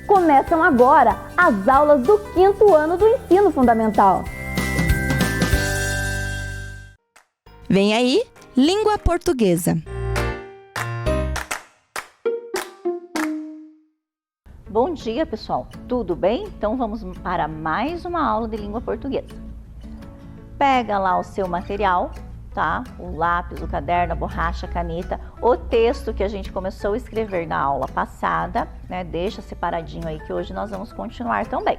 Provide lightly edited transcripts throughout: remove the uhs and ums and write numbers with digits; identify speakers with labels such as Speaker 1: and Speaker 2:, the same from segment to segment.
Speaker 1: Começam agora as aulas do 5º ano do Ensino Fundamental.
Speaker 2: Vem aí, Língua Portuguesa.
Speaker 3: Bom dia, pessoal! Tudo bem? Então vamos para mais uma aula de língua portuguesa. Pega lá o seu material, tá? O lápis, o caderno, a borracha, a caneta, o texto que a gente começou a escrever na aula passada, né? Deixa separadinho aí que hoje nós vamos continuar também.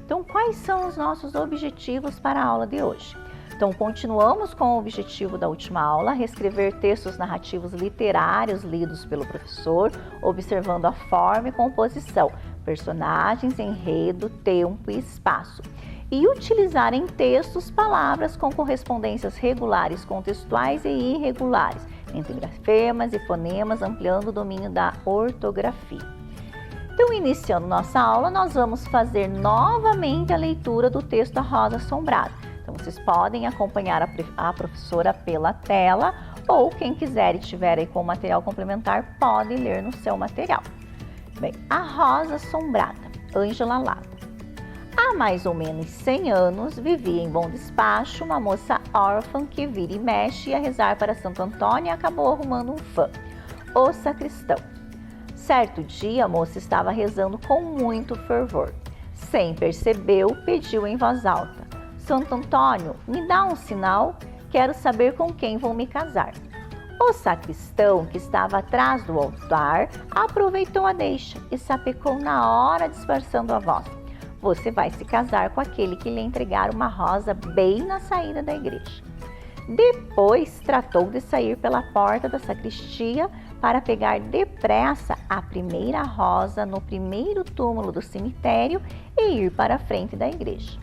Speaker 3: Então, quais são os nossos objetivos para a aula de hoje? Então, continuamos com o objetivo da última aula, reescrever textos narrativos literários lidos pelo professor, observando a forma e composição, personagens, enredo, tempo e espaço. E utilizar em textos palavras com correspondências regulares, contextuais e irregulares, entre grafemas e fonemas, ampliando o domínio da ortografia. Então, iniciando nossa aula, nós vamos fazer novamente a leitura do texto A Rosa Assombrada. Então, vocês podem acompanhar a professora pela tela ou quem quiser e estiver aí com o material complementar pode ler no seu material. Bem, A Rosa Assombrada, Ângela Lado. Há mais ou menos 100 anos vivia em bom despacho uma moça órfã que vira e mexe ia rezar para Santo Antônio e acabou arrumando um fã, o sacristão. Certo dia a moça estava rezando com muito fervor. Sem percebeu, pediu em voz alta: Santo Antônio, me dá um sinal, quero saber com quem vou me casar. O sacristão, que estava atrás do altar, aproveitou a deixa e sapecou na hora disfarçando a voz: você vai se casar com aquele que lhe entregar uma rosa bem na saída da igreja. Depois tratou de sair pela porta da sacristia para pegar depressa a primeira rosa no primeiro túmulo do cemitério e ir para a frente da igreja.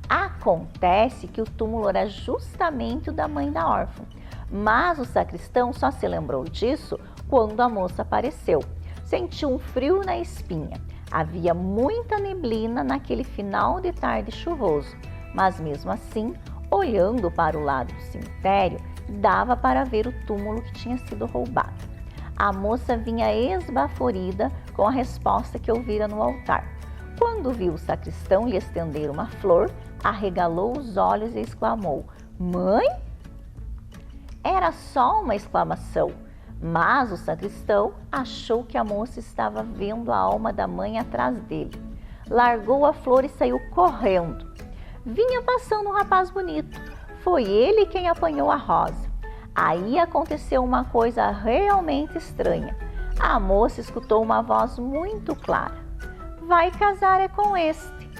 Speaker 3: Acontece que o túmulo era justamente o da mãe da órfã, mas o sacristão só se lembrou disso quando a moça apareceu. Sentiu um frio na espinha. Havia muita neblina naquele final de tarde chuvoso, mas mesmo assim, olhando para o lado do cemitério, dava para ver o túmulo que tinha sido roubado. A moça vinha esbaforida com a resposta que ouvira no altar. Quando viu o sacristão lhe estender uma flor, arregalou os olhos e exclamou: mãe? Era só uma exclamação, mas o sacristão achou que a moça estava vendo a alma da mãe atrás dele. Largou a flor e saiu correndo. Vinha passando um rapaz bonito. Foi ele quem apanhou a rosa. Aí aconteceu uma coisa realmente estranha. A moça escutou uma voz muito clara: vai casar é com este.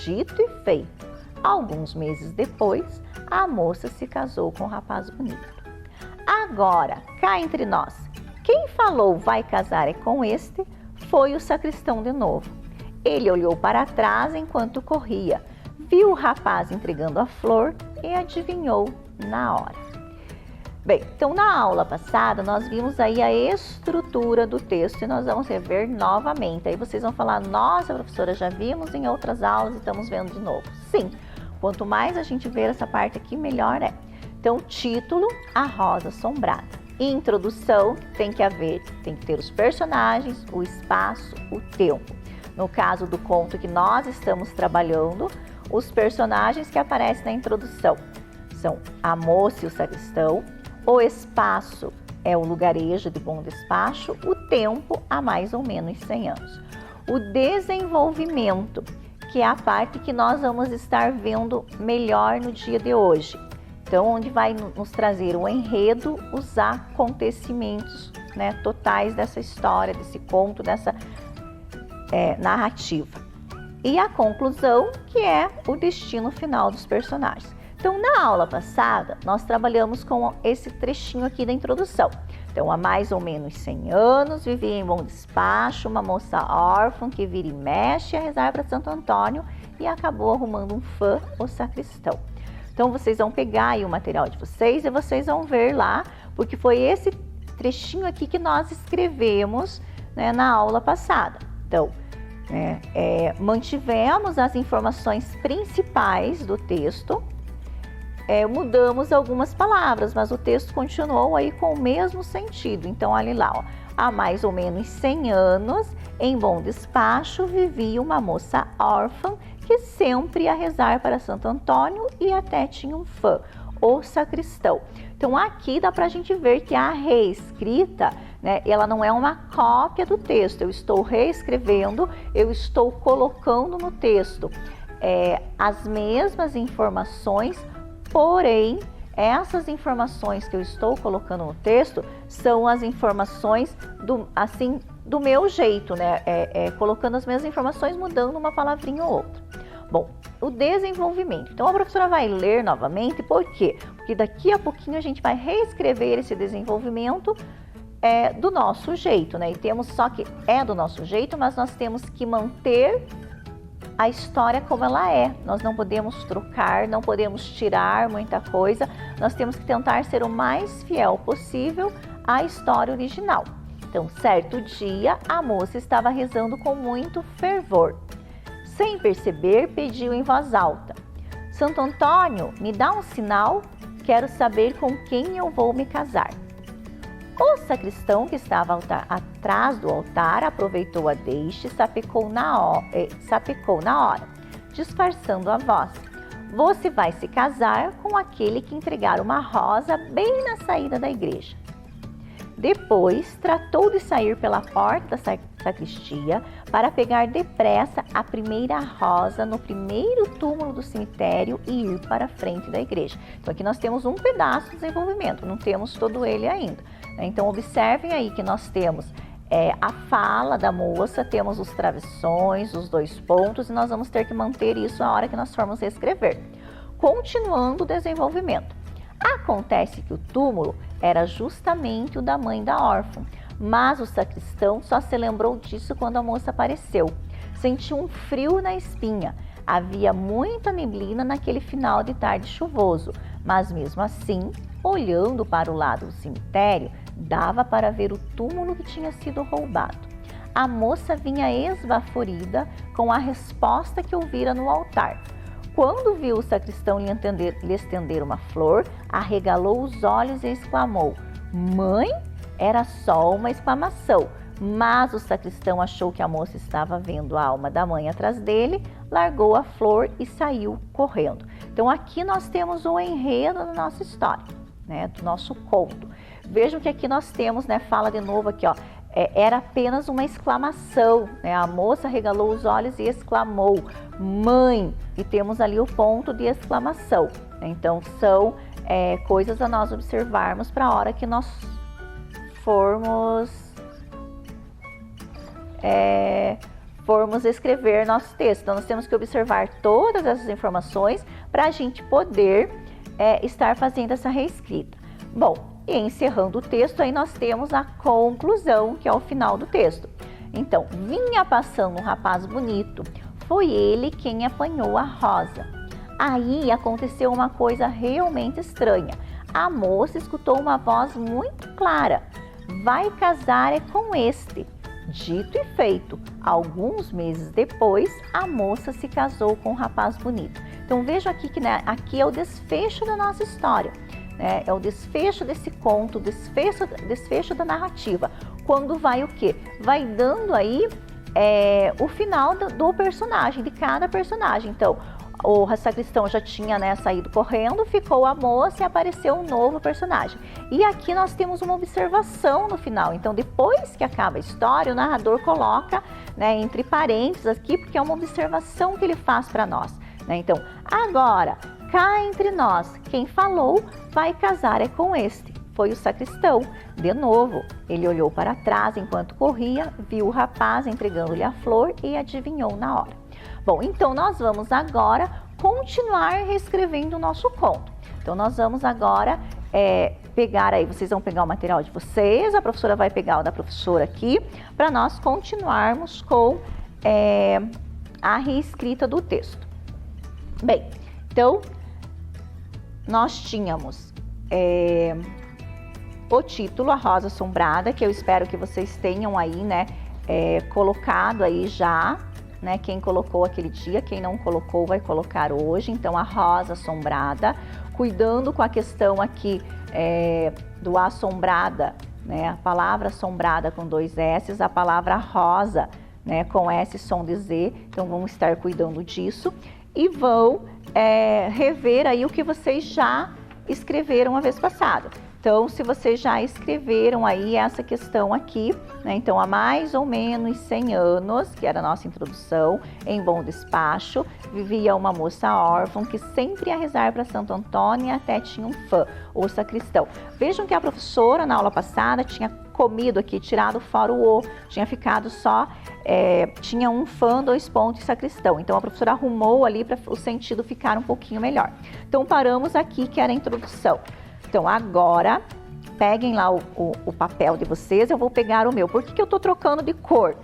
Speaker 3: Dito e feito. Alguns meses depois, a moça se casou com um rapaz bonito. Agora, cá entre nós, quem falou vai casar é com este foi o sacristão de novo. Ele olhou para trás enquanto corria, viu o rapaz entregando a flor e adivinhou na hora. Bem, então na aula passada nós vimos aí a estrutura do texto e nós vamos rever novamente. Aí vocês vão falar: nossa, professora, já vimos em outras aulas e estamos vendo de novo. Sim, quanto mais a gente ver essa parte aqui, melhor é. Então, título: A Rosa Assombrada. Introdução: tem que ter os personagens, o espaço, o tempo. No caso do conto que nós estamos trabalhando, os personagens que aparecem na introdução são a moça e o sacristão. O espaço é o lugarejo de bom despacho, o tempo há mais ou menos 100 anos. O desenvolvimento, que é a parte que nós vamos estar vendo melhor no dia de hoje. Então, onde vai nos trazer o enredo, os acontecimentos, né, totais dessa história, desse conto, dessa narrativa. E a conclusão, que é o destino final dos personagens. Então, na aula passada, nós trabalhamos com esse trechinho aqui da introdução. Então, há mais ou menos 100 anos, vivia em bom despacho uma moça órfã que vira e mexe a rezar para Santo Antônio e acabou arrumando um fã, o sacristão. Então, vocês vão pegar aí o material de vocês e vocês vão ver lá, porque foi esse trechinho aqui que nós escrevemos, né, na aula passada. Então, mantivemos as informações principais do texto, mudamos algumas palavras, mas o texto continuou aí com o mesmo sentido. Então, olha lá, ó. Há mais ou menos 100 anos, em Bom Despacho, vivia uma moça órfã que sempre ia rezar para Santo Antônio e até tinha um fã, o sacristão. Então, aqui dá para a gente ver que a reescrita, né, ela não é uma cópia do texto. Eu estou reescrevendo, eu estou colocando no texto as mesmas informações, porém, essas informações que eu estou colocando no texto são as informações do meu jeito, né? Colocando as mesmas informações, mudando uma palavrinha ou outra. Bom, o desenvolvimento. Então, a professora vai ler novamente, por quê? Porque daqui a pouquinho a gente vai reescrever esse desenvolvimento do nosso jeito, né? E temos só que é do nosso jeito, mas nós temos que manter a história como ela é. Nós não podemos trocar, não podemos tirar muita coisa. Nós temos que tentar ser o mais fiel possível à história original. Então, certo dia, a moça estava rezando com muito fervor. Sem perceber, pediu em voz alta: Santo Antônio, me dá um sinal, quero saber com quem eu vou me casar. O sacristão, que estava atrás do altar, aproveitou a deixa e sapecou na hora, disfarçando a voz: você vai se casar com aquele que entregar uma rosa bem na saída da igreja. Depois, tratou de sair pela porta da sacristia para pegar depressa a primeira rosa no primeiro túmulo do cemitério e ir para a frente da igreja. Então, aqui nós temos um pedaço de desenvolvimento, não temos todo ele ainda. Então, observem aí que nós temos a fala da moça, temos os travessões, os 2 pontos, e nós vamos ter que manter isso a hora que nós formos reescrever. Continuando o desenvolvimento. Acontece que o túmulo era justamente o da mãe da órfã, mas o sacristão só se lembrou disso quando a moça apareceu. Sentiu um frio na espinha. Havia muita neblina naquele final de tarde chuvoso, mas mesmo assim, olhando para o lado do cemitério, dava para ver o túmulo que tinha sido roubado. A moça vinha esbaforida com a resposta que ouvira no altar. Quando viu o sacristão lhe estender uma flor, arregalou os olhos e exclamou: mãe? Era só uma exclamação, mas o sacristão achou que a moça estava vendo a alma da mãe atrás dele, largou a flor e saiu correndo. Então, aqui nós temos o enredo da nossa história, né, do nosso conto. Vejam que aqui nós temos, né, fala de novo aqui, ó, era apenas uma exclamação, né? A moça regalou os olhos e exclamou: mãe! E temos ali o ponto de exclamação. Então, são coisas a nós observarmos para a hora que nós formos escrever nosso texto. Então, nós temos que observar todas essas informações para a gente poder estar fazendo essa reescrita. Bom, e encerrando o texto, aí nós temos a conclusão, que é o final do texto. Então, vinha passando um rapaz bonito, foi ele quem apanhou a rosa. Aí aconteceu uma coisa realmente estranha. A moça escutou uma voz muito clara: vai casar com este. Dito e feito, alguns meses depois, a moça se casou com um rapaz bonito. Então, veja aqui que, né, aqui é o desfecho da nossa história. É o desfecho desse conto, desfecho da narrativa. Quando vai o quê? Vai dando aí o final do personagem, de cada personagem. Então, o sacristão já tinha, né, saído correndo, ficou a moça e apareceu um novo personagem. E aqui nós temos uma observação no final. Então, depois que acaba a história, o narrador coloca, né, entre parênteses aqui, porque é uma observação que ele faz para nós, né? Então, agora, cá entre nós, quem falou vai casar com este. Foi o sacristão. De novo, ele olhou para trás enquanto corria, viu o rapaz entregando-lhe a flor e adivinhou na hora. Bom, então nós vamos agora continuar reescrevendo o nosso conto. Então nós vamos agora pegar aí, vocês vão pegar o material de vocês, a professora vai pegar o da professora aqui, para nós continuarmos com a reescrita do texto. Bem, então nós tínhamos o título, A Rosa Assombrada, que eu espero que vocês tenham aí, né, colocado aí já né? Quem colocou aquele dia, quem não colocou vai colocar hoje. Então, a rosa assombrada, cuidando com a questão aqui do assombrada, né? A palavra assombrada com 2 S's, a palavra rosa, né? Com S, som de Z. Então, vamos estar cuidando disso e vão rever aí o que vocês já escreveram a vez passada. Então, se vocês já escreveram aí essa questão aqui, né? Então, há mais ou menos 100 anos, que era a nossa introdução, em bom despacho, vivia uma moça órfã que sempre ia rezar para Santo Antônio e até tinha um fã, ou sacristão. Vejam que a professora, na aula passada, tinha comido aqui, tirado fora o O, tinha ficado só, tinha um fã, 2 pontos e sacristão. Então, a professora arrumou ali para o sentido ficar um pouquinho melhor. Então, paramos aqui, que era a introdução. Então, agora, peguem lá o papel de vocês, eu vou pegar o meu. Por que eu estou trocando de cor?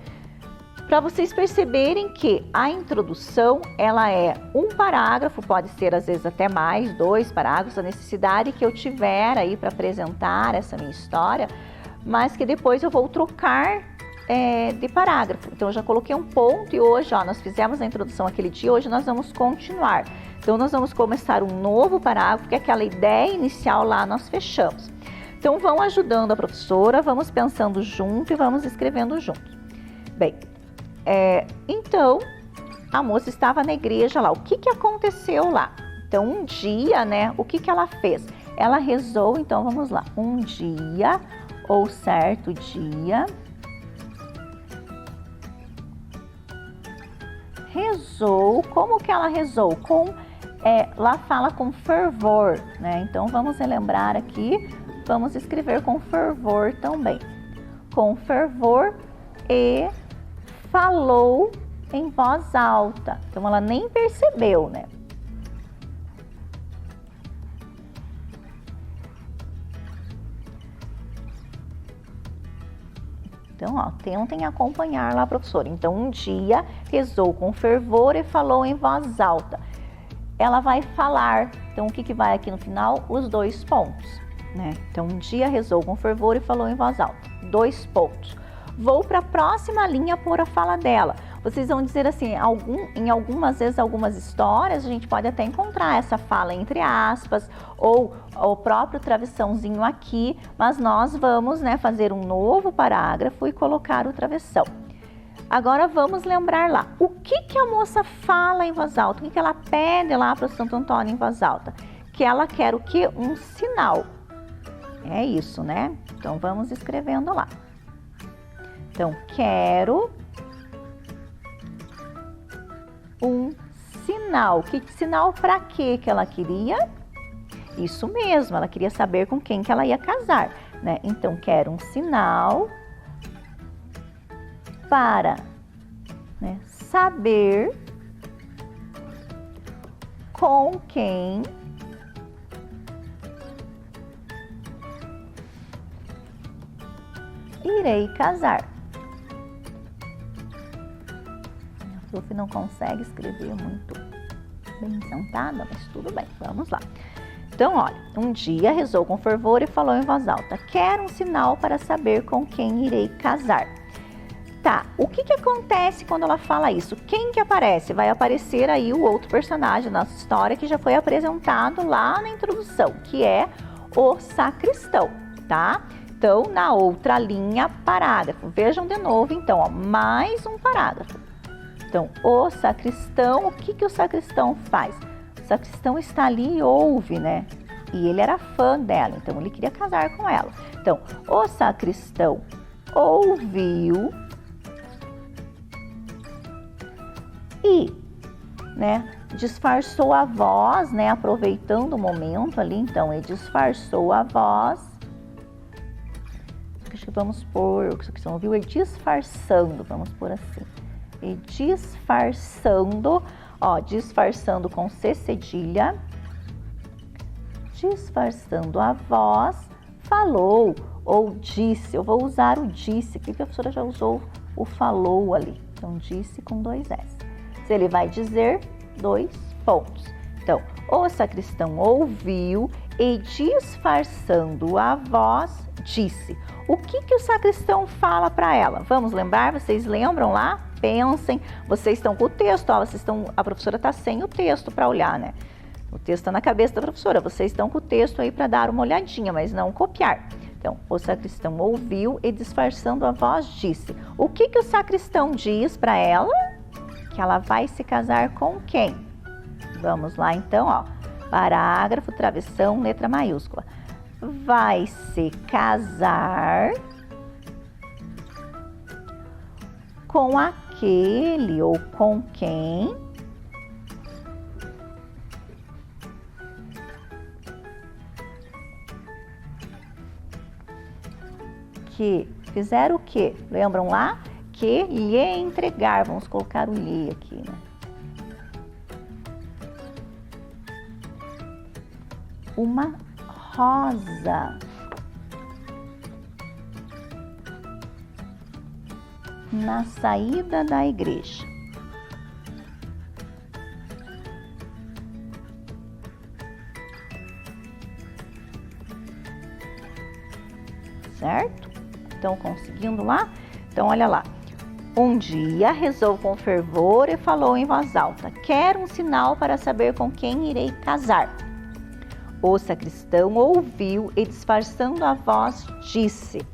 Speaker 3: Para vocês perceberem que a introdução, ela é um parágrafo, pode ser às vezes até mais, 2 parágrafos, a necessidade que eu tiver aí para apresentar essa minha história, mas que depois eu vou trocar de parágrafo. Então, eu já coloquei um ponto e hoje, ó, nós fizemos a introdução aquele dia, hoje nós vamos continuar. Então, nós vamos começar um novo parágrafo, porque aquela ideia inicial lá nós fechamos. Então, vão ajudando a professora, vamos pensando junto e vamos escrevendo junto. Bem, então, a moça estava na igreja lá. O que aconteceu lá? Então, um dia, né, o que ela fez? Ela rezou, então, vamos lá. Um dia, ou certo dia, rezou. Como que ela rezou? Lá fala com fervor, né? Então, vamos relembrar aqui, vamos escrever com fervor também. Com fervor e falou em voz alta. Então, ela nem percebeu, né? Então, ó, tentem acompanhar lá, professora. Então, um dia rezou com fervor e falou em voz alta. Ela vai falar. Então, o que vai aqui no final? Os 2 pontos, né? Então, um dia rezou com fervor e falou em voz alta. 2 pontos. Vou para a próxima linha pôr a fala dela. Vocês vão dizer assim, em algumas vezes, algumas histórias, a gente pode até encontrar essa fala entre aspas, ou o próprio travessãozinho aqui, mas nós vamos, né, fazer um novo parágrafo e colocar o travessão. Agora vamos lembrar lá, o que a moça fala em voz alta? O que ela pede lá para o Santo Antônio em voz alta? Que ela quer o quê? Um sinal. É isso, né? Então vamos escrevendo lá. Então, quero um sinal. Que sinal para quê que ela queria? Isso mesmo, ela queria saber com quem que ela ia casar, né? Então, quero um sinal para, né, saber com quem irei casar. A prof não consegue escrever muito bem sentada, mas tudo bem, vamos lá. Então, olha, um dia rezou com fervor e falou em voz alta: quero um sinal para saber com quem irei casar. Tá, o que acontece quando ela fala isso? Quem que aparece? Vai aparecer aí o outro personagem da nossa história que já foi apresentado lá na introdução, que é o sacristão, tá? Então, na outra linha, parágrafo. Vejam de novo, então, ó, mais um parágrafo. Então, o sacristão, o que o sacristão faz? O sacristão está ali e ouve, né? E ele era fã dela, então ele queria casar com ela. Então, o sacristão ouviu e, né, disfarçou a voz, né, aproveitando o momento ali, então, ele disfarçou a voz. Acho que vamos pôr, o que você ouviu, ele disfarçando, vamos pôr assim. E disfarçando, ó, disfarçando com C cedilha, disfarçando a voz, falou ou disse. Eu vou usar o disse, que a professora já usou o falou ali. Então, disse com 2 S. Se ele vai dizer, 2 pontos. Então, o sacristão ouviu e disfarçando a voz, disse. O que o sacristão fala para ela? Vamos lembrar? Vocês lembram lá? pensem. Vocês estão com o texto, ó, a professora está sem o texto para olhar, né? O texto está na cabeça da professora, vocês estão com o texto aí para dar uma olhadinha, mas não copiar. Então, o sacristão ouviu e, disfarçando a voz, disse. O que o sacristão diz para ela? Que ela vai se casar com quem? Vamos lá, então, ó. Parágrafo, travessão, letra maiúscula. Vai se casar com aquele ou com quem que fizeram o quê? Lembram lá? Que lhe entregar. Vamos colocar o lhe aqui, né? Uma rosa. Na saída da igreja. Certo? Estão conseguindo lá? Então, olha lá. Um dia rezou com fervor e falou em voz alta: quero um sinal para saber com quem irei casar. O sacristão ouviu e, disfarçando a voz, disse: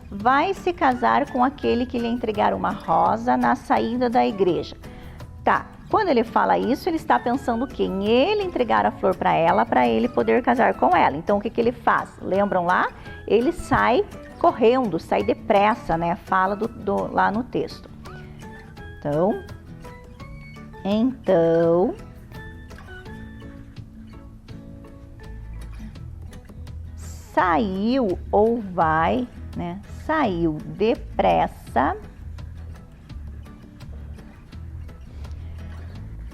Speaker 3: vai se casar com aquele que lhe entregar uma rosa na saída da igreja. Tá, quando ele fala isso, ele está pensando que em ele entregar a flor para ela, para ele poder casar com ela. Então, o que ele faz? Lembram lá? Ele sai correndo, sai depressa, né? Fala lá no texto. Então, saiu ou vai, né? Saiu depressa.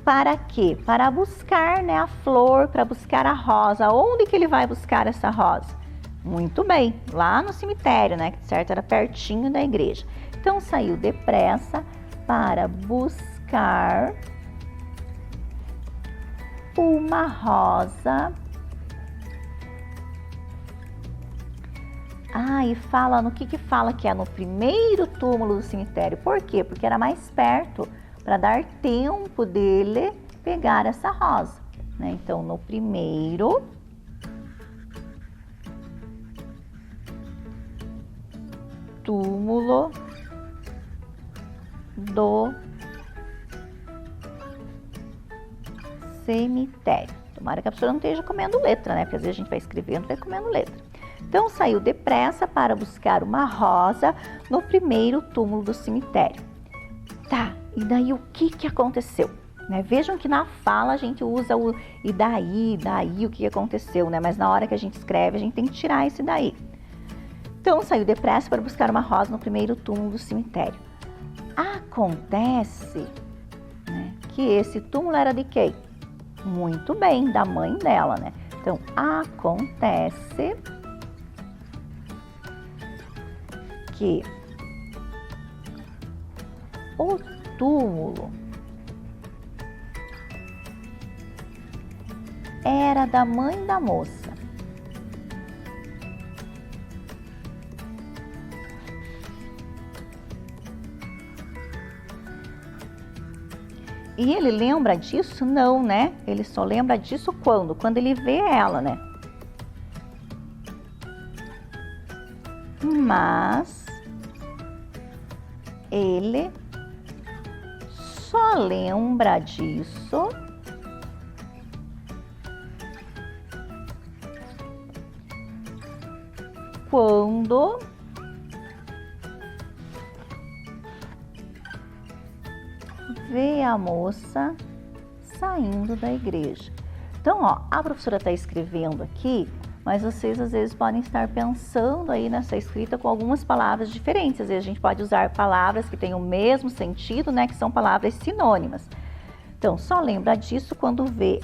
Speaker 3: Para quê? Para buscar, né, a flor, para buscar a rosa. Onde que ele vai buscar essa rosa? Muito bem, lá no cemitério, né? Que certo era pertinho da igreja. Então saiu depressa para buscar uma rosa. E fala no que fala que é no primeiro túmulo do cemitério. Por quê? Porque era mais perto, para dar tempo dele pegar essa rosa, né? Então, no primeiro túmulo do cemitério. Tomara que a pessoa não esteja comendo letra, né? Porque às vezes a gente vai escrevendo e vai comendo letra. Então, saiu depressa para buscar uma rosa no primeiro túmulo do cemitério. Tá, e daí o que aconteceu? Né? Vejam que na fala a gente usa o e daí o que aconteceu, né? Mas na hora que a gente escreve, a gente tem que tirar esse daí. Então, saiu depressa para buscar uma rosa no primeiro túmulo do cemitério. Acontece, né, que esse túmulo era de quem? Muito bem, da mãe dela, né? Então, acontece que o túmulo era da mãe da moça. E ele lembra disso? Não, né? Ele só lembra disso quando? Quando ele vê ela, né? Mas ele só lembra disso quando vê a moça saindo da igreja. Então, ó, a professora está escrevendo aqui, mas vocês às vezes podem estar pensando aí nessa escrita com algumas palavras diferentes. Às vezes a gente pode usar palavras que têm o mesmo sentido, né, que são palavras sinônimas. Então, só lembra disso quando vê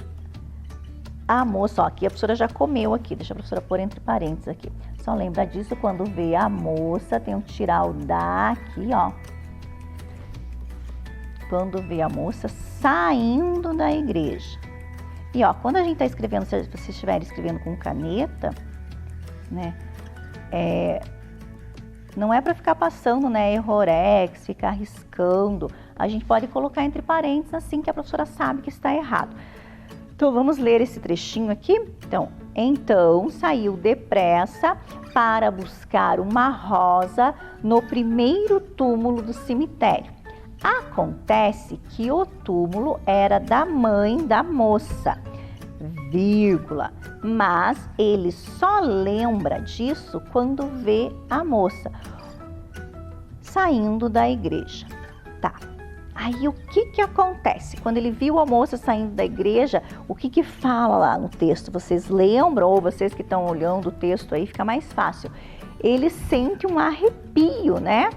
Speaker 3: a moça, ó, aqui a professora já comeu aqui, deixa a professora pôr entre parênteses aqui. Só lembra disso quando vê a moça, tem que tirar o da aqui, ó. Quando vê a moça saindo da igreja. E ó, quando a gente está escrevendo, se vocês estiverem escrevendo com caneta, né, Não é para ficar passando, né, errorex, ficar riscando. A gente pode colocar entre parênteses assim que a professora sabe que está errado. Então, vamos ler esse trechinho aqui? Então saiu depressa para buscar uma rosa no primeiro túmulo do cemitério. Acontece que o túmulo era da mãe da moça, vírgula, mas ele só lembra disso quando vê a moça saindo da igreja. Tá. Aí o que acontece? Quando ele viu a moça saindo da igreja, o que fala lá no texto? Vocês lembram? Ou vocês que estão olhando o texto aí, fica mais fácil. Ele sente um arrepio, né?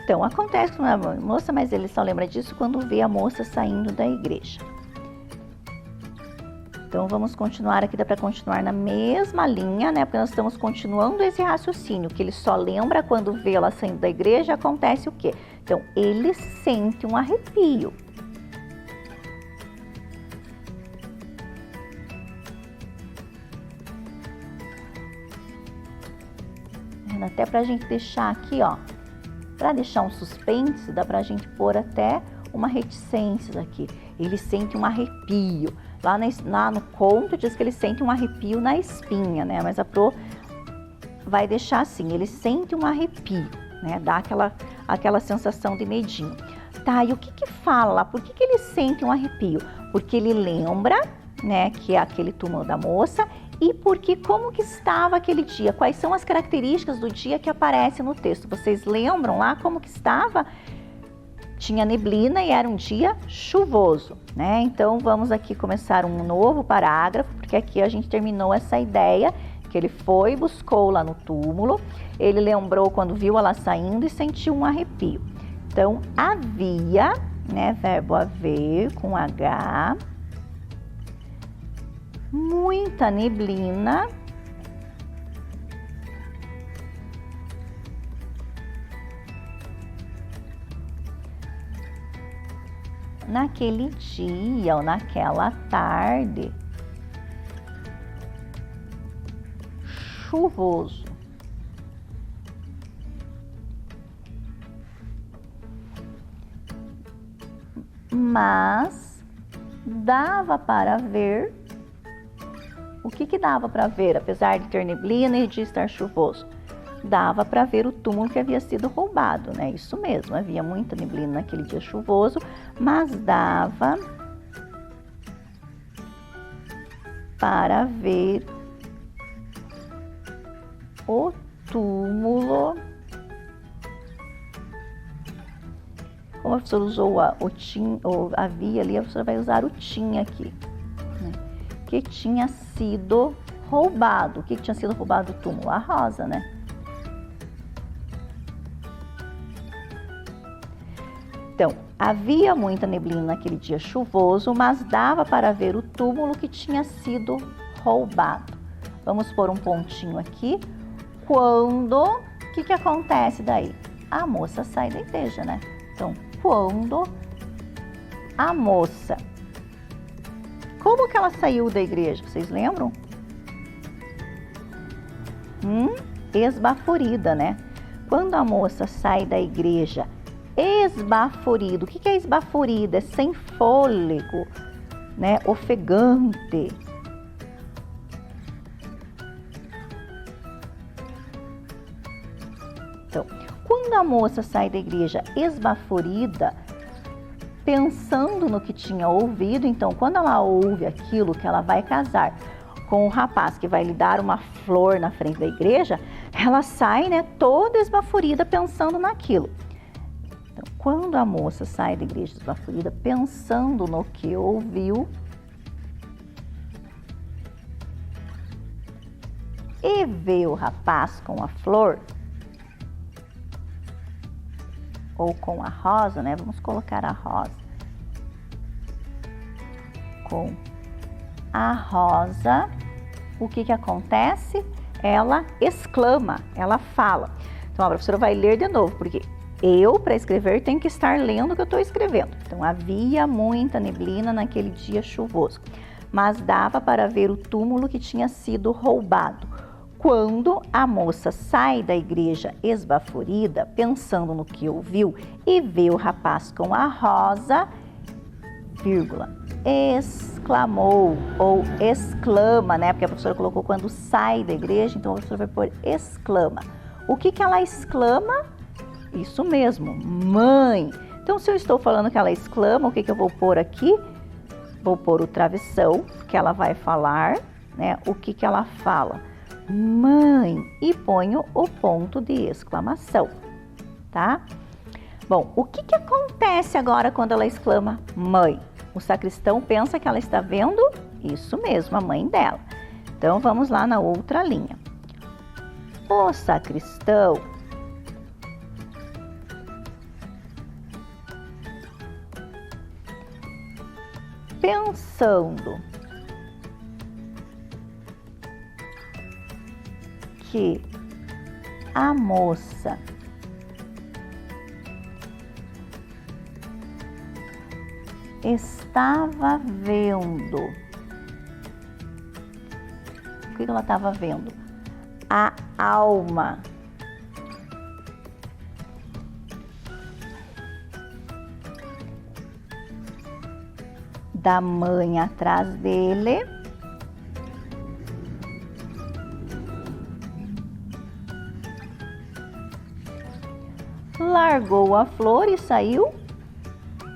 Speaker 3: Então, acontece com a moça, mas ele só lembra disso quando vê a moça saindo da igreja. Então, vamos continuar aqui, dá para continuar na mesma linha, né? Porque nós estamos continuando esse raciocínio, que ele só lembra quando vê ela saindo da igreja, acontece o quê? Então, ele sente um arrepio. Até pra gente deixar aqui, ó, para deixar um suspense, dá pra gente pôr até uma reticência aqui. Ele sente um arrepio. Lá no conto diz que ele sente um arrepio na espinha, né? Mas a Pro vai deixar assim, ele sente um arrepio, né? Dá aquela sensação de medinho. Tá, e o que fala lá? Por que ele sente um arrepio? Porque ele lembra, né, que é aquele túmulo da moça, e porque como que estava aquele dia? Quais são as características do dia que aparece no texto? Vocês lembram lá como que estava? Tinha neblina e era um dia chuvoso, né? Então, vamos aqui começar um novo parágrafo, porque aqui a gente terminou essa ideia que ele foi e buscou lá no túmulo. Ele lembrou quando viu ela saindo e sentiu um arrepio. Então, havia, né, verbo haver com H, muita neblina naquele dia ou naquela tarde chuvoso. Mas dava para ver. O que dava para ver, apesar de ter neblina e de estar chuvoso? Dava para ver o túmulo que havia sido roubado, né? Isso mesmo, havia muita neblina naquele dia chuvoso, mas dava para ver o túmulo. Como a professora usou o tinha, ou havia ali, a professora vai usar o tinha aqui, né? Que tinha sido roubado. O que tinha sido roubado do túmulo? A rosa, né? Então, havia muita neblina naquele dia chuvoso, mas dava para ver o túmulo que tinha sido roubado. Vamos pôr um pontinho aqui. Quando, o que acontece daí? A moça sai da igreja, né? Então, quando a moça... Como que ela saiu da igreja? Vocês lembram? Esbaforida, né? Quando a moça sai da igreja esbaforido. O que é esbaforida? É sem fôlego, né? Ofegante. Então, quando a moça sai da igreja esbaforida, pensando no que tinha ouvido, então, quando ela ouve aquilo que ela vai casar com o rapaz que vai lhe dar uma flor na frente da igreja, ela sai, né, toda esbaforida pensando naquilo. Então, quando a moça sai da igreja esbaforida, pensando no que ouviu, e vê o rapaz com a flor, ou com a rosa, né? Vamos colocar a rosa. Com a rosa, o que acontece? Ela exclama, ela fala. Então, a professora vai ler de novo, porque eu, para escrever, tenho que estar lendo o que eu estou escrevendo. Então, havia muita neblina naquele dia chuvoso, mas dava para ver o túmulo que tinha sido roubado. Quando a moça sai da igreja esbaforida, pensando no que ouviu, e vê o rapaz com a rosa, vírgula, exclamou ou exclama, né? Porque a professora colocou quando sai da igreja, então a professora vai pôr exclama. O que ela exclama? Isso mesmo, mãe. Então, se eu estou falando que ela exclama, o que eu vou pôr aqui? Vou pôr o travessão, que ela vai falar, né? O que ela fala? Mãe. E ponho o ponto de exclamação, tá? Bom, o que acontece agora quando ela exclama mãe? O sacristão pensa que ela está vendo isso mesmo, a mãe dela. Então, vamos lá na outra linha. O sacristão pensando que a moça estava vendo. O que ela estava vendo? A alma da mãe atrás dele. Largou a flor e saiu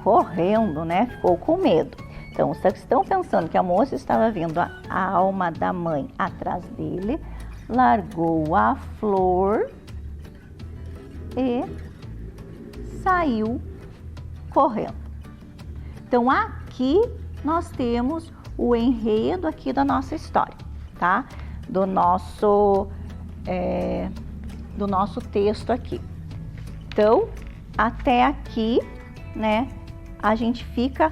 Speaker 3: correndo, né? Ficou com medo. Então, os sacristão pensando que a moça estava vendo a alma da mãe atrás dele, largou a flor e saiu correndo. Então, aqui nós temos o enredo aqui da nossa história, tá? Do nosso texto aqui. Então, até aqui, né, a gente fica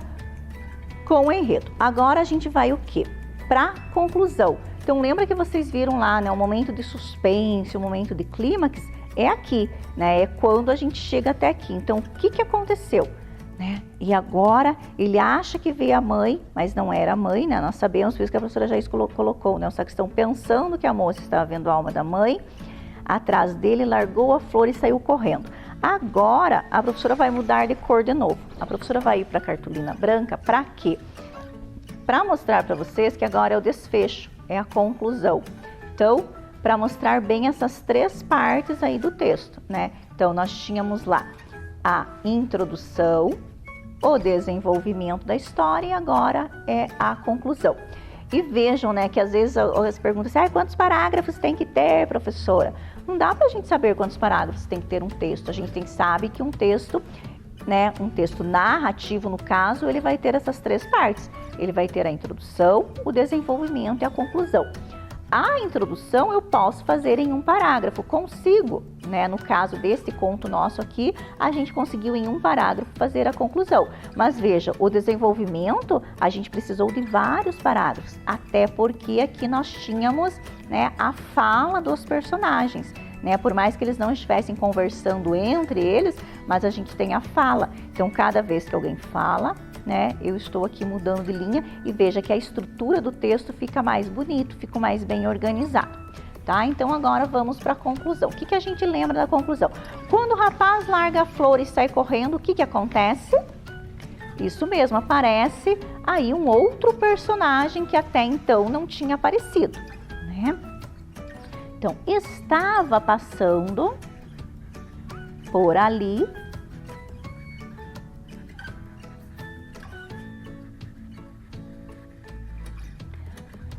Speaker 3: com o enredo. Agora a gente vai o quê? Para conclusão. Então, lembra que vocês viram lá, né, o momento de suspense, o momento de clímax é aqui, né? É quando a gente chega até aqui. Então, o que aconteceu? Né? E agora ele acha que vê a mãe, mas não era a mãe, né? Nós sabemos, por isso que a professora já colocou, né? Os sacristão pensando que a moça estava vendo a alma da mãe, atrás dele, largou a flor e saiu correndo. Agora, a professora vai mudar de cor de novo. A professora vai ir para a cartolina branca, para quê? Para mostrar para vocês que agora é o desfecho, é a conclusão. Então, para mostrar bem essas três partes aí do texto, né? Então, nós tínhamos lá a introdução, o desenvolvimento da história e agora é a conclusão. E vejam, né, que às vezes as perguntas assim, quantos parágrafos tem que ter, professora? Não dá pra gente saber quantos parágrafos tem que ter um texto. A gente sabe que um texto, né, um texto narrativo, no caso, ele vai ter essas três partes. Ele vai ter a introdução, o desenvolvimento e a conclusão. A introdução eu posso fazer em um parágrafo, consigo, né? No caso desse conto nosso aqui, a gente conseguiu em um parágrafo fazer a conclusão. Mas veja, o desenvolvimento, a gente precisou de vários parágrafos, até porque aqui nós tínhamos, né, a fala dos personagens, né? Por mais que eles não estivessem conversando entre eles, mas a gente tem a fala. Então, cada vez que alguém fala, né, eu estou aqui mudando de linha e veja que a estrutura do texto fica mais bonito, fica mais bem organizado, tá? Então, agora vamos para a conclusão. O que a gente lembra da conclusão? Quando o rapaz larga a flor e sai correndo, o que acontece? Isso mesmo, aparece aí um outro personagem que até então não tinha aparecido, né? Então, estava passando por ali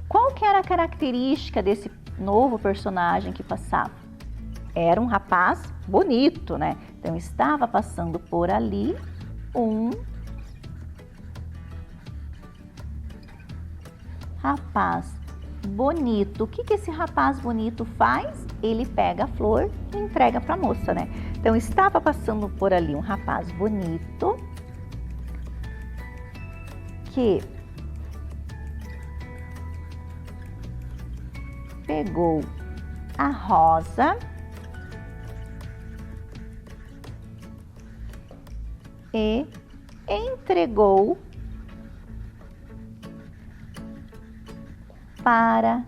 Speaker 3: qual que era a característica desse novo personagem que passava? Era um rapaz bonito, né? Então, estava passando por ali um rapaz bonito. O que esse rapaz bonito faz? Ele pega a flor e entrega para a moça, né? Então, estava passando por ali um rapaz bonito que pegou a rosa e entregou para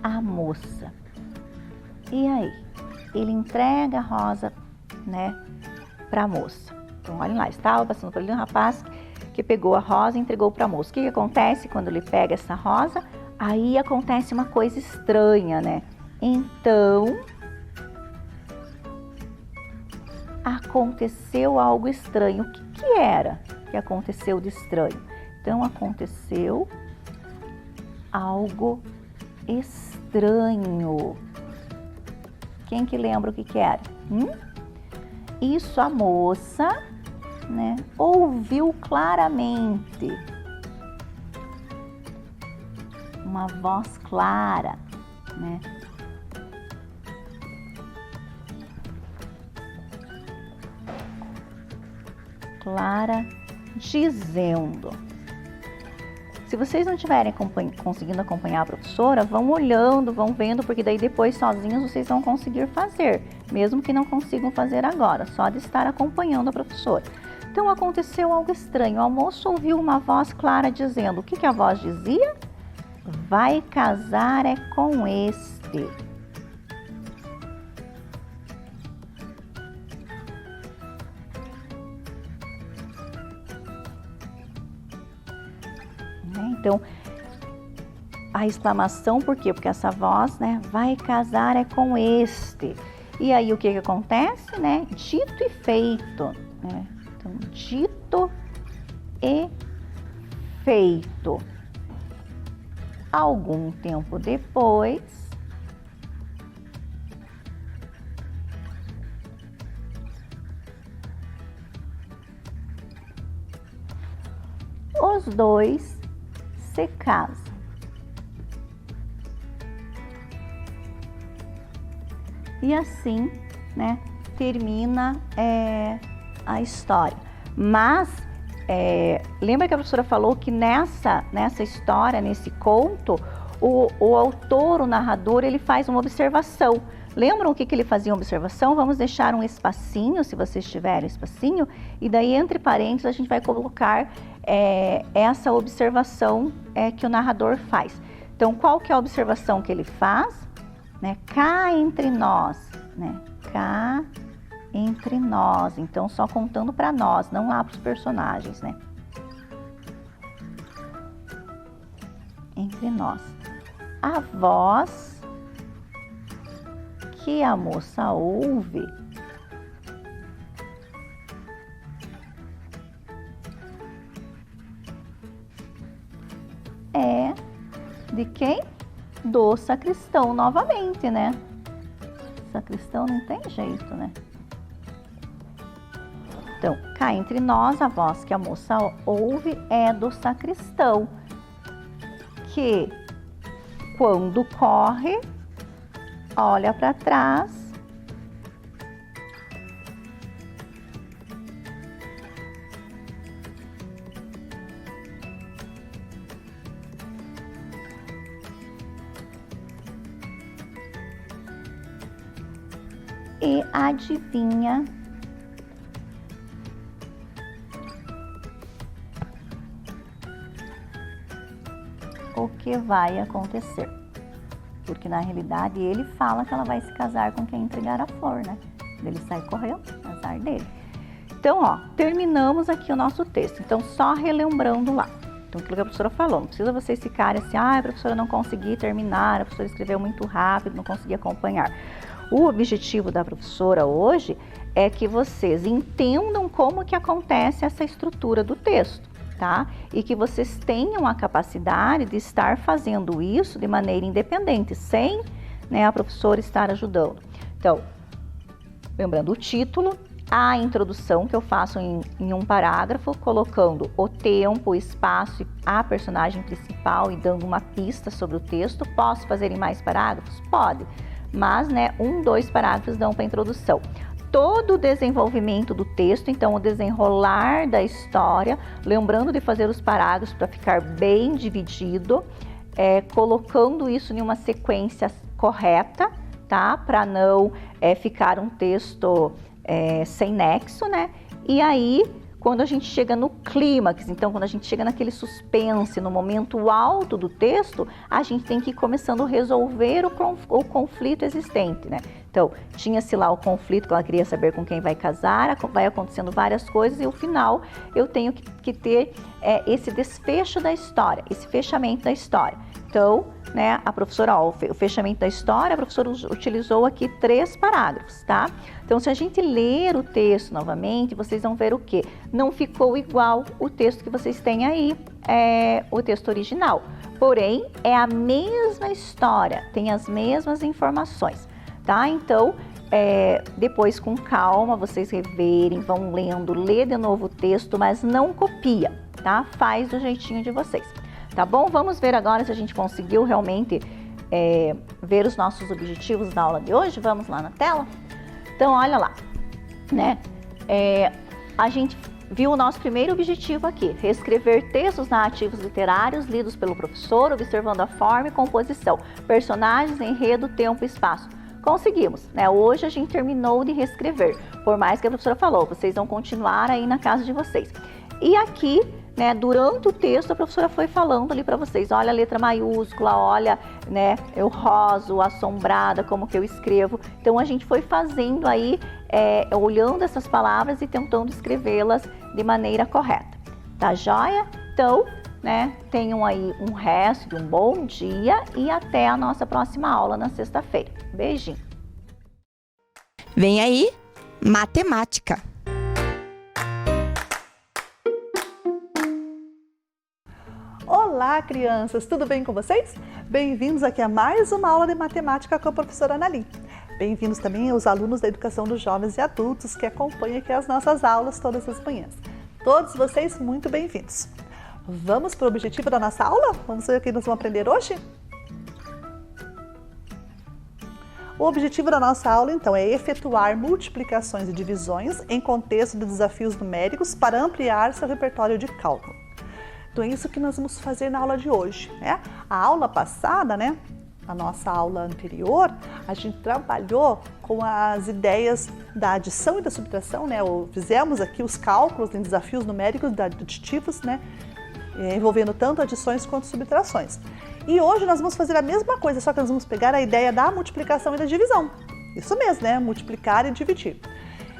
Speaker 3: a moça. E aí? Ele entrega a rosa, né, para a moça. Então, olha lá, estava passando por ali um rapaz que pegou a rosa e entregou para a moça. O que acontece quando ele pega essa rosa? Aí acontece uma coisa estranha, né? Então, aconteceu algo estranho. O que era que aconteceu de estranho? Então, aconteceu algo estranho. Quem que lembra o que era? Isso a moça, né, ouviu claramente. Uma voz clara, né? Clara dizendo. Se vocês não estiverem conseguindo acompanhar a professora, vão olhando, vão vendo, porque daí depois sozinhos vocês vão conseguir fazer, mesmo que não consigam fazer agora, só de estar acompanhando a professora. Então aconteceu algo estranho, a moça ouviu uma voz clara dizendo, o que a voz dizia? Vai casar é com este. Então, a exclamação, por quê? Porque essa voz, né, vai casar é com este. E aí, o que acontece, né? Dito e feito, né? Então, dito e feito. Algum tempo depois, os dois se casam. E assim, né, termina a história. Mas, lembra que a professora falou que nessa história, nesse conto, o autor, o narrador, ele faz uma observação. Lembram o que ele fazia uma observação? Vamos deixar um espacinho, se vocês tiverem espacinho, e daí entre parênteses a gente vai colocar essa observação que o narrador faz. Então, qual que é a observação que ele faz? Né? Cá entre nós, né? Cá entre nós. Então, só contando para nós, não lá para os personagens, né? Entre nós. A voz que a moça ouve é de quem? Do sacristão novamente, né? Sacristão não tem jeito, né? Então, cá entre nós, a voz que a moça ouve é do sacristão, que quando corre, olha para trás e adivinha o que vai acontecer. Porque na realidade ele fala que ela vai se casar com quem entregar a flor, né? Ele sai correndo, azar dele. Então, ó, terminamos aqui o nosso texto. Então, só relembrando lá. Então, aquilo que a professora falou, não precisa vocês ficarem assim, a professora não consegui terminar, a professora escreveu muito rápido, não consegui acompanhar. O objetivo da professora hoje é que vocês entendam como que acontece essa estrutura do texto, tá? E que vocês tenham a capacidade de estar fazendo isso de maneira independente, sem, né, a professora estar ajudando. Então, lembrando o título, a introdução que eu faço em um parágrafo, colocando o tempo, o espaço e a personagem principal e dando uma pista sobre o texto. Posso fazer em mais parágrafos? Pode, mas, né, 1, 2 parágrafos dão para a introdução. Todo o desenvolvimento do texto, então o desenrolar da história, lembrando de fazer os parágrafos para ficar bem dividido, colocando isso em uma sequência correta, tá? Para não ficar um texto sem nexo, né? E aí, quando a gente chega no clímax, então quando a gente chega naquele suspense, no momento alto do texto, a gente tem que ir começando a resolver o conflito existente, né? Então, tinha-se lá o conflito, que ela queria saber com quem vai casar, vai acontecendo várias coisas e, no final, eu tenho que ter esse desfecho da história, esse fechamento da história. Então, né, a professora, o fechamento da história, a professora utilizou aqui 3 parágrafos, tá? Então, se a gente ler o texto novamente, vocês vão ver o quê? Não ficou igual o texto que vocês têm aí, o texto original. Porém, é a mesma história, tem as mesmas informações, tá? Então, depois com calma, vocês reverem, vão lendo, lê de novo o texto, mas não copia, tá? Faz do jeitinho de vocês. Tá bom? Vamos ver agora se a gente conseguiu realmente ver os nossos objetivos da aula de hoje. Vamos lá na tela? Então, olha lá, né? A gente viu o nosso primeiro objetivo aqui, reescrever textos narrativos literários lidos pelo professor, observando a forma e composição, personagens, enredo, tempo e espaço. Conseguimos, né? Hoje a gente terminou de reescrever, por mais que a professora falou, vocês vão continuar aí na casa de vocês. E aqui, né, durante o texto, a professora foi falando ali para vocês, olha a letra maiúscula, olha, né, eu roso, assombrada, como que eu escrevo. Então, a gente foi fazendo aí, olhando essas palavras e tentando escrevê-las de maneira correta. Tá joia? Então, né, tenham aí um resto de um bom dia e até a nossa próxima aula na sexta-feira. Beijinho!
Speaker 2: Vem aí, matemática.
Speaker 4: Olá, crianças! Tudo bem com vocês? Bem-vindos aqui a mais uma aula de matemática com a professora Analim. Bem-vindos também aos alunos da Educação dos Jovens e Adultos que acompanham aqui as nossas aulas todas as manhãs. Todos vocês muito bem-vindos. Vamos para o objetivo da nossa aula? Vamos ver o que nós vamos aprender hoje? O objetivo da nossa aula, então, é efetuar multiplicações e divisões em contexto de desafios numéricos para ampliar seu repertório de cálculo. Então, é isso que nós vamos fazer na aula de hoje, né? A aula passada, né? A nossa aula anterior, a gente trabalhou com as ideias da adição e da subtração, né? Fizemos aqui os cálculos em desafios numéricos aditivos, né? Envolvendo tanto adições quanto subtrações. E hoje nós vamos fazer a mesma coisa, só que nós vamos pegar a ideia da multiplicação e da divisão. Isso mesmo, né? Multiplicar e dividir.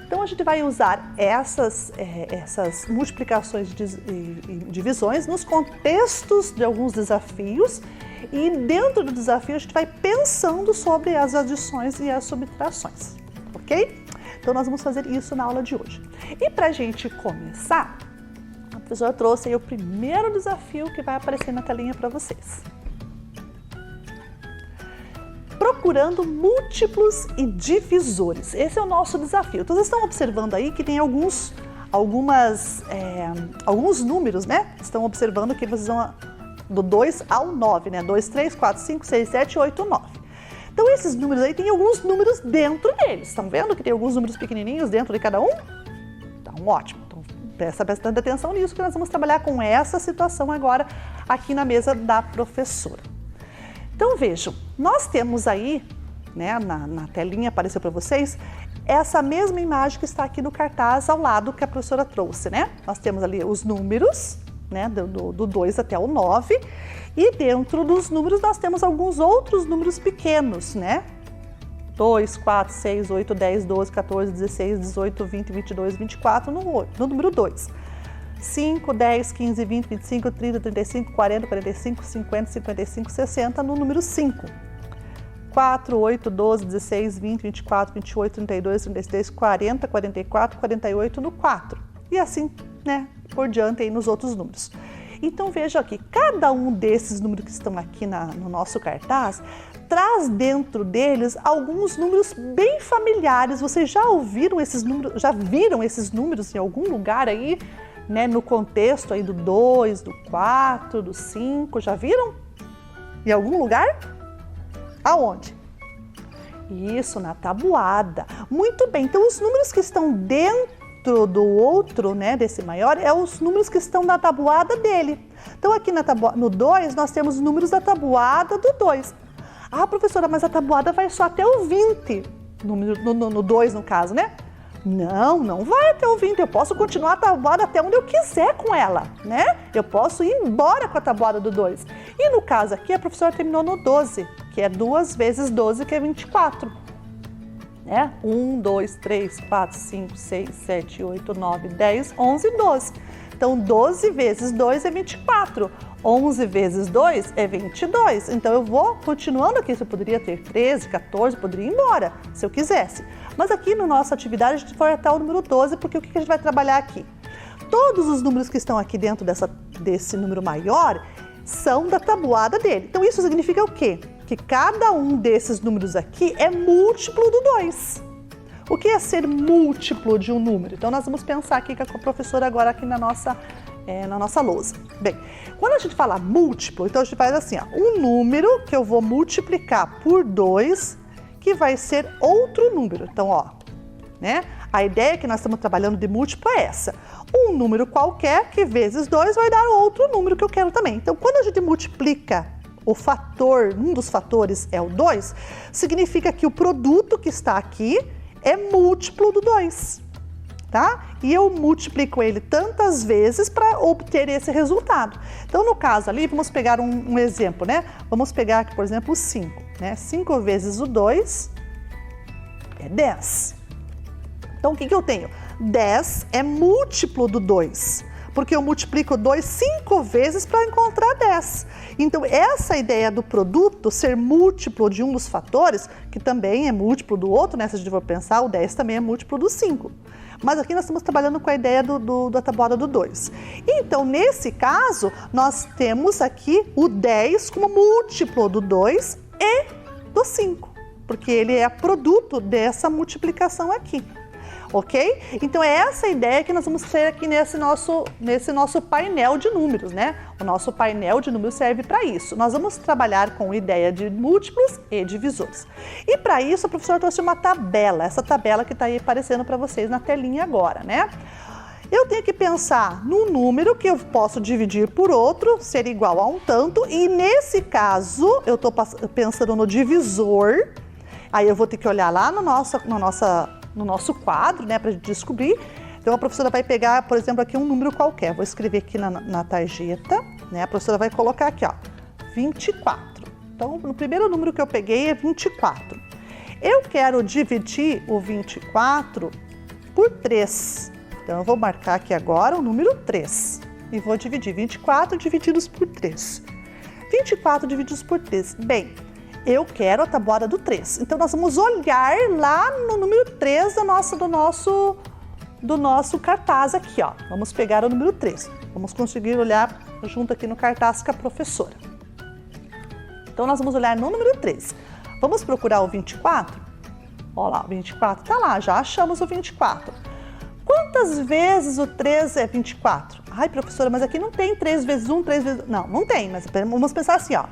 Speaker 4: Então, a gente vai usar essas multiplicações e divisões nos contextos de alguns desafios e dentro do desafio a gente vai pensando sobre as adições e as subtrações, ok? Então, nós vamos fazer isso na aula de hoje. E para a gente começar, a professora trouxe aí o primeiro desafio que vai aparecer na telinha para vocês. Procurando múltiplos e divisores. Esse é o nosso desafio. Então, vocês estão observando aí que tem alguns números, né? Estão observando que vocês vão do 2 ao 9, né? 2, 3, 4, 5, 6, 7, 8, 9. Então, esses números aí, tem alguns números dentro deles. Estão vendo que tem alguns números pequenininhos dentro de cada um? Então, ótimo. Então, presta bastante atenção nisso, que nós vamos trabalhar com essa situação agora aqui na mesa da professora. Então, vejam, nós temos aí, né, na telinha apareceu para vocês, essa mesma imagem que está aqui no cartaz ao lado que a professora trouxe, né? Nós temos ali os números, né, do 2 até o 9, e dentro dos números nós temos alguns outros números pequenos, né? 2, 4, 6, 8, 10, 12, 14, 16, 18, 20, 22, 24 no número 2. 5, 10, 15, 20, 25, 30, 35, 40, 45, 50, 55, 60 no número 5. 4, 8, 12, 16, 20, 24, 28, 32, 33, 40, 44, 48 no 4. E assim, né, por diante aí nos outros números. Então veja aqui, cada um desses números que estão aqui no nosso cartaz traz dentro deles alguns números bem familiares. Vocês já ouviram esses números, já viram esses números em algum lugar aí? Né, no contexto aí do 2, do 4, do 5, já viram? Em algum lugar? Aonde? Isso, na tabuada. Muito bem, então os números que estão dentro do outro, né, desse maior, é os números que estão na tabuada dele. Então aqui no 2 nós temos os números da tabuada do 2. Ah, professora, mas a tabuada vai só até o 20, no 2 no caso, né? Não, não vai até o 20, eu posso continuar a tabuada até onde eu quiser com ela, né? Eu posso ir embora com a tabuada do 2. E no caso aqui, a professora terminou no 12, que é 2 vezes 12, que é 24. Né? 1, 2, 3, 4, 5, 6, 7, 8, 9, 10, 11, 12. Então, 12 vezes 2 é 24. 11 vezes 2 é 22. Então, eu vou continuando aqui. Se eu poderia ter 13, 14, poderia ir embora, se eu quisesse. Mas aqui na nossa atividade, a gente foi até o número 12, porque o que a gente vai trabalhar aqui? Todos os números que estão aqui dentro desse número maior são da tabuada dele. Então, isso significa o quê? Que cada um desses números aqui é múltiplo do 2. O que é ser múltiplo de um número? Então, nós vamos pensar aqui com a professora agora aqui na nossa lousa. Bem, quando a gente fala múltiplo, então a gente faz assim, ó, um número que eu vou multiplicar por 2, que vai ser outro número. Então, ó, né? A ideia que nós estamos trabalhando de múltiplo é essa. Um número qualquer que vezes 2 vai dar outro número que eu quero também. Então, quando a gente multiplica o fator, um dos fatores é o 2, significa que o produto que está aqui é múltiplo do 2, tá? E eu multiplico ele tantas vezes para obter esse resultado. Então, no caso ali, vamos pegar um exemplo, né? Vamos pegar aqui, por exemplo, o 5, né? 5 vezes o 2 é 10. Então, o que eu tenho? 10 é múltiplo do 2, porque eu multiplico 2 5 vezes para encontrar 10. Então, essa ideia do produto ser múltiplo de um dos fatores, que também é múltiplo do outro, né? Se a gente for pensar, o 10 também é múltiplo do 5. Mas aqui nós estamos trabalhando com a ideia da tabuada do 2. Então, nesse caso, nós temos aqui o 10 como múltiplo do 2 e do 5, porque ele é produto dessa multiplicação aqui. Ok? Então, é essa ideia que nós vamos ter aqui nesse nosso painel de números, né? O nosso painel de números serve para isso. Nós vamos trabalhar com ideia de múltiplos e divisores. E para isso, a professora trouxe uma tabela, essa tabela que está aí aparecendo para vocês na telinha agora, né? Eu tenho que pensar num número que eu posso dividir por outro, ser igual a um tanto, e nesse caso, eu estou pensando no divisor, aí eu vou ter que olhar lá no nosso quadro, né, para a gente descobrir. Então, a professora vai pegar, por exemplo, aqui um número qualquer. Vou escrever aqui na tarjeta, né? A professora vai colocar aqui, ó, 24. Então, o primeiro número que eu peguei é 24. Eu quero dividir o 24 por 3. Então, eu vou marcar aqui agora o número 3. E vou dividir 24 divididos por 3. 24 divididos por 3. Bem, eu quero a tabuada do 3. Então, nós vamos olhar lá no número 3 do nosso cartaz aqui, ó. Vamos pegar o número 3. Vamos conseguir olhar junto aqui no cartaz com a professora. Então, nós vamos olhar no número 3. Vamos procurar o 24? Olha lá, o 24 tá lá, já achamos o 24. Quantas vezes o 3 é 24? Ai, professora, mas aqui não tem 3 vezes 1, 3 vezes... Não tem, mas vamos pensar assim, ó.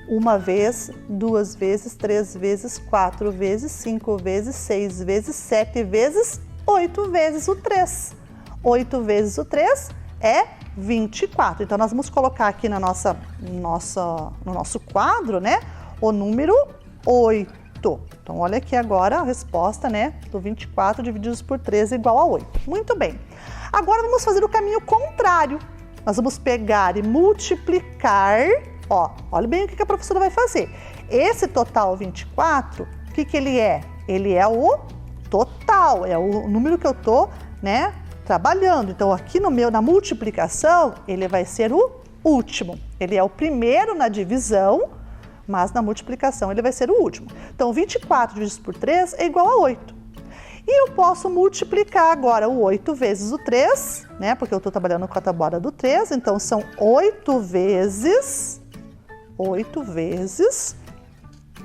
Speaker 4: 1 vez, 2 vezes, 3 vezes, 4 vezes, 5 vezes, 6 vezes, 7 vezes, 8 vezes o 3. 8 vezes o 3 é 24. Então, nós vamos colocar aqui no nosso quadro, né, o número 8. Então, olha aqui agora a resposta, né, do 24 divididos por 3 é igual a 8. Muito bem. Agora, vamos fazer o caminho contrário. Nós vamos pegar e multiplicar... Ó, olha bem o que a professora vai fazer. Esse total 24, o que ele é? Ele é o total, é o número que eu tô, né, trabalhando. Então, aqui na multiplicação, ele vai ser o último. Ele é o primeiro na divisão, mas na multiplicação ele vai ser o último. Então, 24 dividido por 3 é igual a 8. E eu posso multiplicar agora o 8 vezes o 3, né, porque eu tô trabalhando com a tabuada do 3, então são 8 vezes o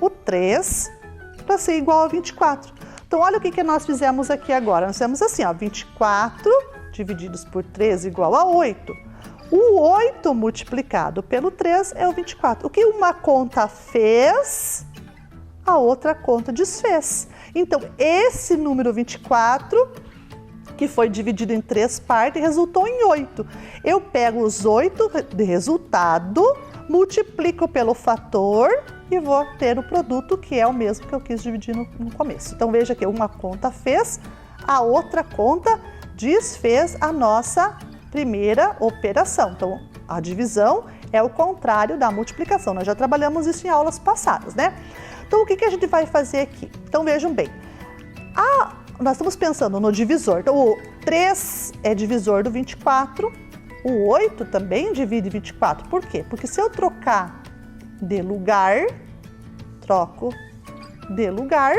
Speaker 4: 3 para ser igual a 24. Então, olha o que nós fizemos aqui agora. Nós fizemos assim, ó, 24 divididos por 3 igual a 8. O 8 multiplicado pelo 3 é o 24. O que uma conta fez, a outra conta desfez. Então, esse número 24, que foi dividido em 3 partes, resultou em 8. Eu pego os 8 de resultado, multiplico pelo fator e vou ter o produto que é o mesmo que eu quis dividir no começo. Então, veja que uma conta fez, a outra conta desfez a nossa primeira operação. Então, a divisão é o contrário da multiplicação. Nós já trabalhamos isso em aulas passadas, né? Então, o que a gente vai fazer aqui? Então, vejam bem. Nós estamos pensando no divisor. Então, o 3 é divisor do 24. O 8 também divide 24. Por quê? Porque se eu trocar de lugar, troco de lugar,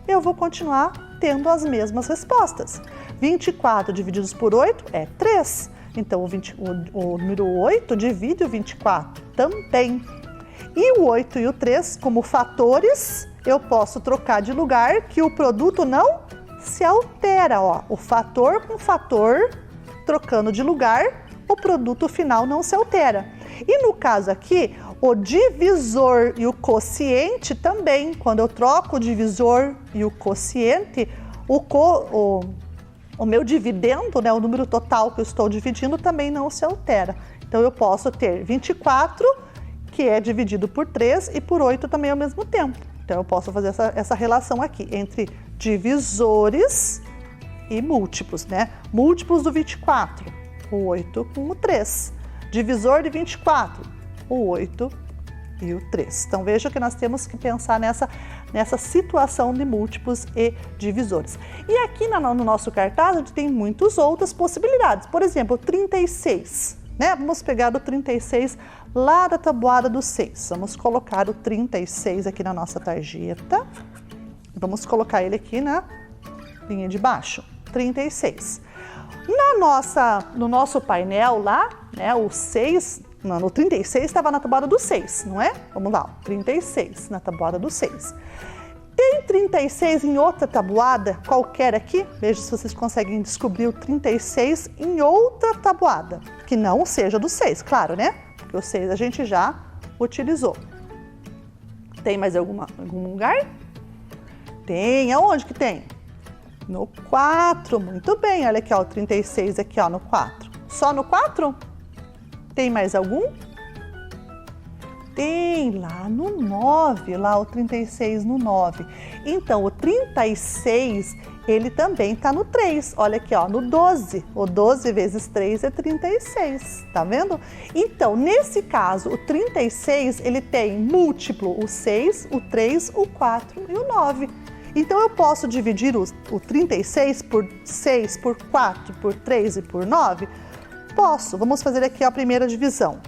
Speaker 4: eu vou continuar tendo as mesmas respostas. 24 divididos por 8 é 3. Então, o número 8 divide o 24 também. E o 8 e o 3, como fatores, eu posso trocar de lugar que o produto não se altera. Ó. O fator com fator, trocando de lugar, o produto final não se altera. E no caso aqui, o divisor e o quociente também. Quando eu troco o divisor e o quociente, o meu dividendo, né, o número total que eu estou dividindo, também não se altera. Então, eu posso ter 24, que é dividido por 3, e por 8 também ao mesmo tempo. Então, eu posso fazer essa relação aqui entre divisores e múltiplos, né? Múltiplos do 24, o 8 com o 3. Divisor de 24, o 8 e o 3. Então, veja que nós temos que pensar nessa situação de múltiplos e divisores. E aqui no nosso cartaz, a gente tem muitas outras possibilidades. Por exemplo, 36, né? Vamos pegar o 36 lá da tabuada do 6. Vamos colocar o 36 aqui na nossa tarjeta. Vamos colocar ele aqui na linha de baixo. 36. No nosso painel lá, né, o 6, no 36 estava na tabuada do 6, não é? Vamos lá, 36 na tabuada do 6. Tem 36 em outra tabuada qualquer aqui? Veja se vocês conseguem descobrir o 36 em outra tabuada, que não seja do 6, claro, né? Porque o 6 a gente já utilizou. Tem mais algum lugar? Tem, aonde que tem? No 4, muito bem, olha aqui, ó, o 36 aqui, ó, no 4. Só no 4? Tem mais algum? Tem lá no 9, lá o 36 no 9. Então, o 36, ele também tá no 3, olha aqui, ó, no 12. O 12 vezes 3 é 36, tá vendo? Então, nesse caso, o 36, ele tem múltiplo o 6, o 3, o 4 e o 9. Então, eu posso dividir o 36 por 6, por 4, por 3 e por 9? Posso. Vamos fazer aqui a primeira divisão.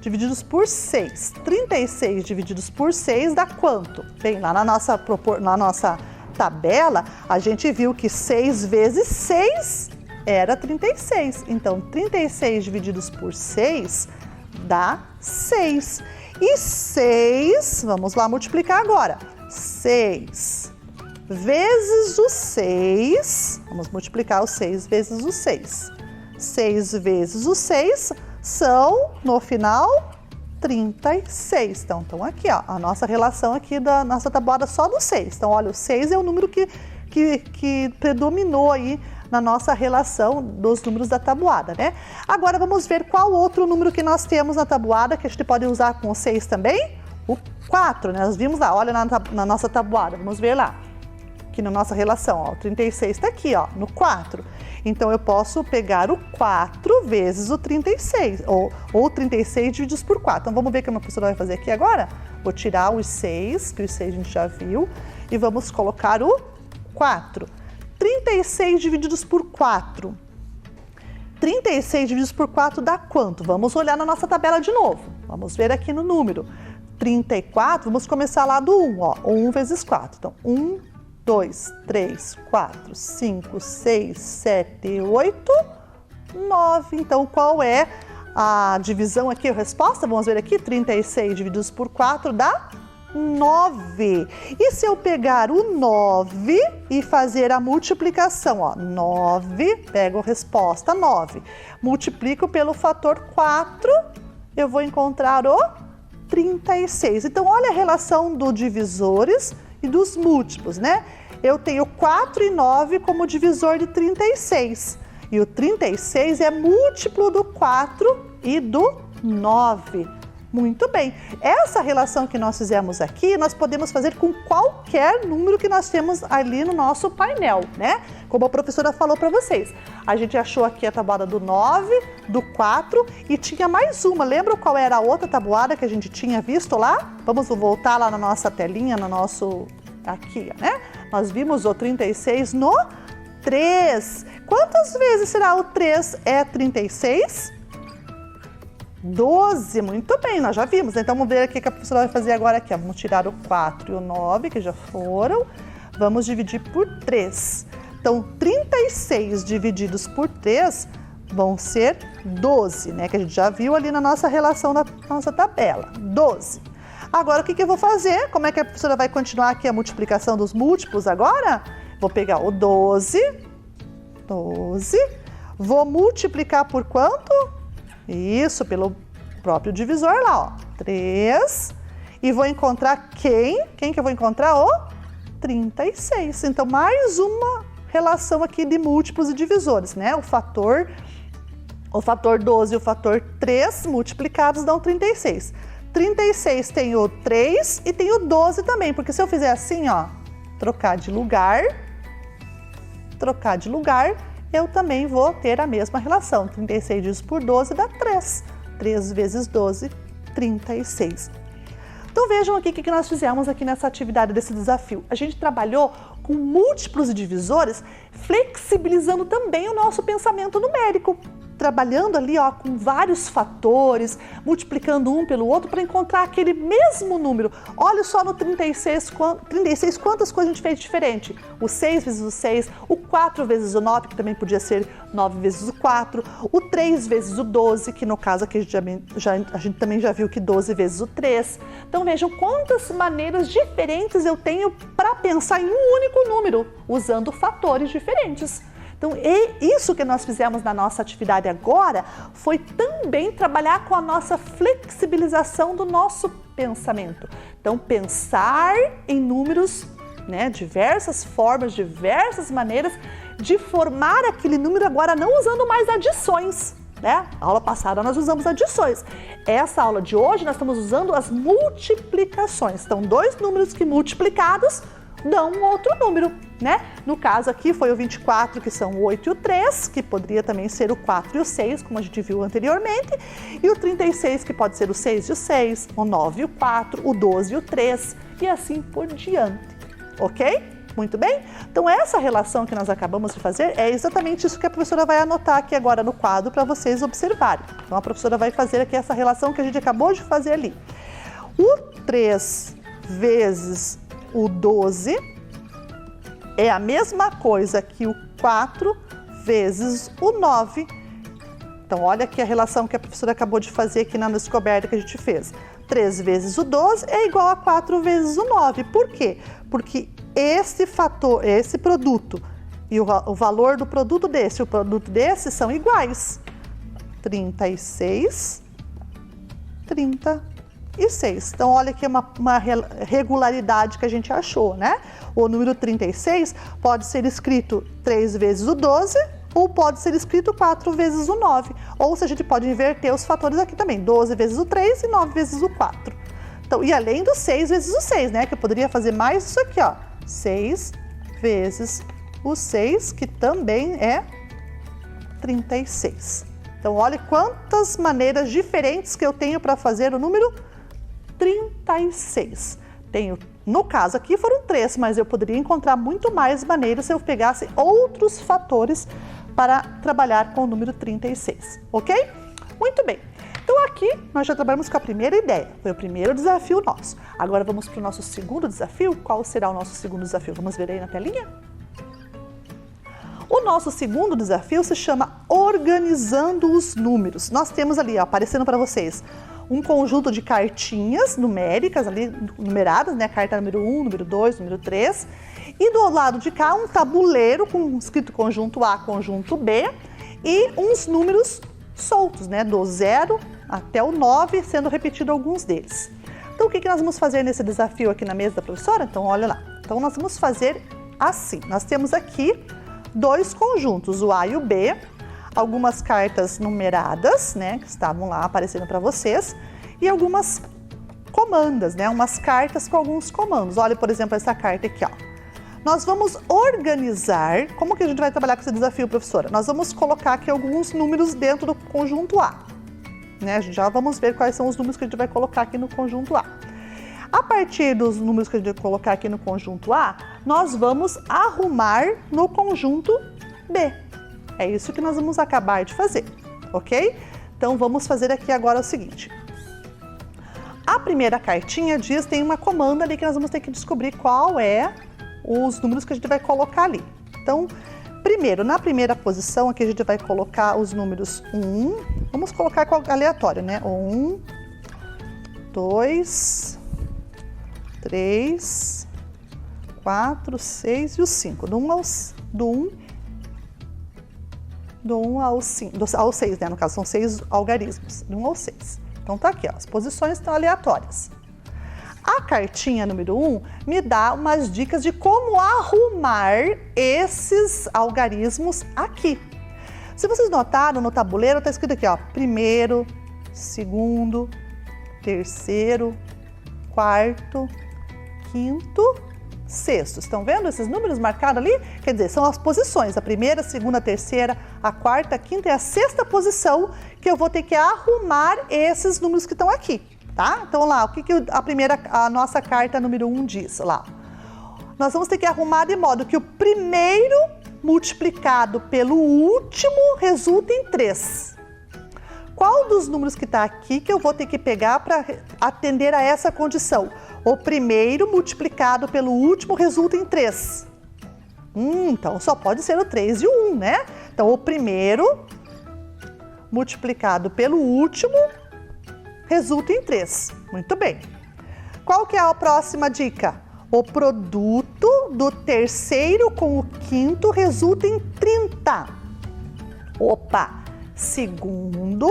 Speaker 4: Divididos por 6. 36 divididos por 6 dá quanto? Bem, lá na nossa tabela, a gente viu que 6 vezes 6 era 36. Então, 36 divididos por 6 dá 6. E 6, vamos lá multiplicar agora. 6 vezes o 6, vamos multiplicar o 6 vezes o 6. 6 vezes o 6 são, no final, 36. Então, aqui, ó, a nossa relação aqui da nossa tabuada só do 6. Então, olha, o 6 é o número que predominou aí na nossa relação dos números da tabuada, né? Agora, vamos ver qual outro número que nós temos na tabuada que a gente pode usar com o 6 também. O 4, né? Nós vimos lá, olha na nossa tabuada, vamos ver lá. Aqui na nossa relação, ó, o 36 está aqui, ó, no 4. Então, eu posso pegar o 4 vezes o 36, ou 36 divididos por 4. Então, vamos ver o que a minha professora vai fazer aqui agora? Vou tirar os 6, que os 6 a gente já viu, e vamos colocar o 4. 36 divididos por 4. 36 divididos por 4 dá quanto? Vamos olhar na nossa tabela de novo. Vamos ver aqui no número. 34, vamos começar lá do 1, ó. 1 vezes 4. Então, 1, 2, 3, 4, 5, 6, 7, 8, 9. Então, qual é a divisão aqui, a resposta? Vamos ver aqui, 36 divididos por 4 dá 9. E se eu pegar o 9 e fazer a multiplicação, ó, 9, pego a resposta 9, multiplico pelo fator 4, eu vou encontrar o 36. Então, olha a relação dos divisores e dos múltiplos, né? Eu tenho 4 e 9 como divisor de 36. E o 36 é múltiplo do 4 e do 9. Muito bem. Essa relação que nós fizemos aqui, nós podemos fazer com qualquer número que nós temos ali no nosso painel, né? Como a professora falou para vocês. A gente achou aqui a tabuada do 9, do 4 e tinha mais uma. Lembra qual era a outra tabuada que a gente tinha visto lá? Vamos voltar lá na nossa telinha, no nosso... aqui, né? Nós vimos o 36 no 3. Quantas vezes será o 3 é 36? 12, muito bem, nós já vimos. Então vamos ver o que a professora vai fazer agora aqui. Vamos tirar o 4 e o 9, que já foram. Vamos dividir por 3. Então, 36 divididos por 3 vão ser 12, né? Que a gente já viu ali na nossa relação da nossa tabela. 12. Agora, o que eu vou fazer? Como é que a professora vai continuar aqui a multiplicação dos múltiplos agora? Vou pegar o 12. Vou multiplicar por quanto? Isso, pelo próprio divisor lá, ó. 3. E vou encontrar quem? Quem que eu vou encontrar? O 36. Então, mais uma relação aqui de múltiplos e divisores, né? O fator 12 e o fator 3 multiplicados dão 36. 36 tem o 3 e tem o 12 também, porque se eu fizer assim, ó, trocar de lugar, eu também vou ter a mesma relação. 36 dividido por 12 dá 3. 3 vezes 12, 36. Então vejam aqui o que nós fizemos aqui nessa atividade desse desafio. A gente trabalhou com múltiplos e divisores, flexibilizando também o nosso pensamento numérico. Trabalhando ali, ó, com vários fatores, multiplicando um pelo outro para encontrar aquele mesmo número. Olha só no 36 quantas coisas a gente fez diferente. O 6 vezes o 6, o 4 vezes o 9, que também podia ser 9 vezes o 4, o 3 vezes o 12, que no caso aqui a gente também já viu que 12 vezes o 3. Então vejam quantas maneiras diferentes eu tenho para pensar em um único número, usando fatores diferentes. Então, isso que nós fizemos na nossa atividade agora foi também trabalhar com a nossa flexibilização do nosso pensamento. Então, pensar em números, né, diversas formas, diversas maneiras de formar aquele número agora não usando mais adições, né? Na aula passada nós usamos adições. Essa aula de hoje nós estamos usando as multiplicações. Então, dois números que multiplicados dão um outro número, né? No caso aqui foi o 24, que são o 8 e o 3, que poderia também ser o 4 e o 6, como a gente viu anteriormente, e o 36, que pode ser o 6 e o 6, o 9 e o 4, o 12 e o 3, e assim por diante, ok? Muito bem? Então essa relação que nós acabamos de fazer é exatamente isso que a professora vai anotar aqui agora no quadro para vocês observarem. Então a professora vai fazer aqui essa relação que a gente acabou de fazer ali. O 3 vezes o 12 é a mesma coisa que o 4 vezes o 9. Então, olha aqui a relação que a professora acabou de fazer aqui na descoberta que a gente fez. 3 vezes o 12 é igual a 4 vezes o 9. Por quê? Porque esse produto e o valor do produto desse e o produto desse são iguais. 36, 36. Então, olha aqui uma regularidade que a gente achou, né? O número 36 pode ser escrito 3 vezes o 12 ou pode ser escrito 4 vezes o 9. Ou se a gente pode inverter os fatores aqui também, 12 vezes o 3 e 9 vezes o 4. Então, e além do 6 vezes o 6, né? Que eu poderia fazer mais isso aqui, ó. 6 vezes o 6, que também é 36. Então, olha quantas maneiras diferentes que eu tenho para fazer o número 36. Tenho, no caso aqui foram 3, mas eu poderia encontrar muito mais maneiras se eu pegasse outros fatores para trabalhar com o número 36, ok? Muito bem. Então aqui nós já trabalhamos com a primeira ideia, foi o primeiro desafio nosso. Agora vamos para o nosso segundo desafio. Qual será o nosso segundo desafio? Vamos ver aí na telinha? O nosso segundo desafio se chama Organizando os Números. Nós temos ali, ó, aparecendo para vocês, um conjunto de cartinhas numéricas, ali numeradas, né? Carta número 1, número 2, número 3. E do lado de cá, um tabuleiro com escrito conjunto A, conjunto B e uns números soltos, né? Do 0 até o 9, sendo repetido alguns deles. Então, o que nós vamos fazer nesse desafio aqui na mesa da professora? Então, olha lá. Então, nós vamos fazer assim. Nós temos aqui dois conjuntos, o A e o B, algumas cartas numeradas, né, que estavam lá aparecendo para vocês, e algumas comandas, né? Umas cartas com alguns comandos. Olha, por exemplo, essa carta aqui, ó. Nós vamos organizar, como que a gente vai trabalhar com esse desafio, professora? Nós vamos colocar aqui alguns números dentro do conjunto A, né? Já vamos ver quais são os números que a gente vai colocar aqui no conjunto A. A partir dos números que a gente vai colocar aqui no conjunto A, nós vamos arrumar no conjunto B. É isso que nós vamos acabar de fazer, ok? Então, vamos fazer aqui agora o seguinte. A primeira cartinha diz, tem uma comanda ali que nós vamos ter que descobrir qual é os números que a gente vai colocar ali. Então, primeiro, na primeira posição, aqui a gente vai colocar os números 1, vamos colocar aleatório, né? 1, 2, 3, 4, 6 e o 5. Do 1 ao 6, né? No caso, são 6 algarismos, do 1 ao 6. Então, tá aqui, ó, as posições estão aleatórias. A cartinha número 1 me dá umas dicas de como arrumar esses algarismos aqui. Se vocês notaram, no tabuleiro está escrito aqui, ó, primeiro, segundo, terceiro, quarto, quinto, sexto. Estão vendo esses números marcados ali? Quer dizer, são as posições, a primeira, a segunda, a terceira, a quarta, a quinta e a sexta posição que eu vou ter que arrumar esses números que estão aqui, tá? Então lá, o que a nossa carta número 1 diz lá? Nós vamos ter que arrumar de modo que o primeiro multiplicado pelo último resulta em 3. Qual dos números que está aqui que eu vou ter que pegar para atender a essa condição? O primeiro multiplicado pelo último resulta em 3. Então, só pode ser o 3 e o 1, né? Então, o primeiro multiplicado pelo último resulta em 3. Muito bem. Qual que é a próxima dica? O produto do terceiro com o quinto resulta em 30. Opa! Segundo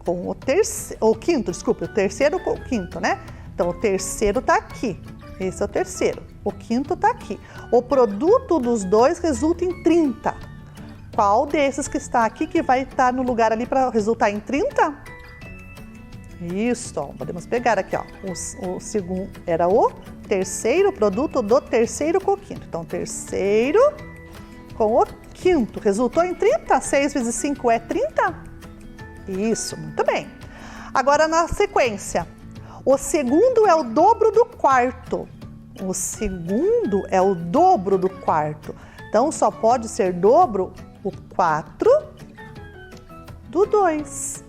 Speaker 4: com o terceiro, o quinto, desculpe, o terceiro com o quinto, né? Então, o terceiro está aqui, esse é o terceiro, o quinto está aqui. O produto dos dois resulta em 30. Qual desses que está aqui que vai estar no lugar ali para resultar em 30? Isso, ó, podemos pegar aqui, ó, o segundo era o terceiro, produto do terceiro com o quinto. Então, terceiro com o quinto, resultou em 30? 6 vezes 5 é 30? Isso, muito bem. Agora, na sequência, o segundo é o dobro do quarto. O segundo é o dobro do quarto. Então, só pode ser dobro o 4 do 2.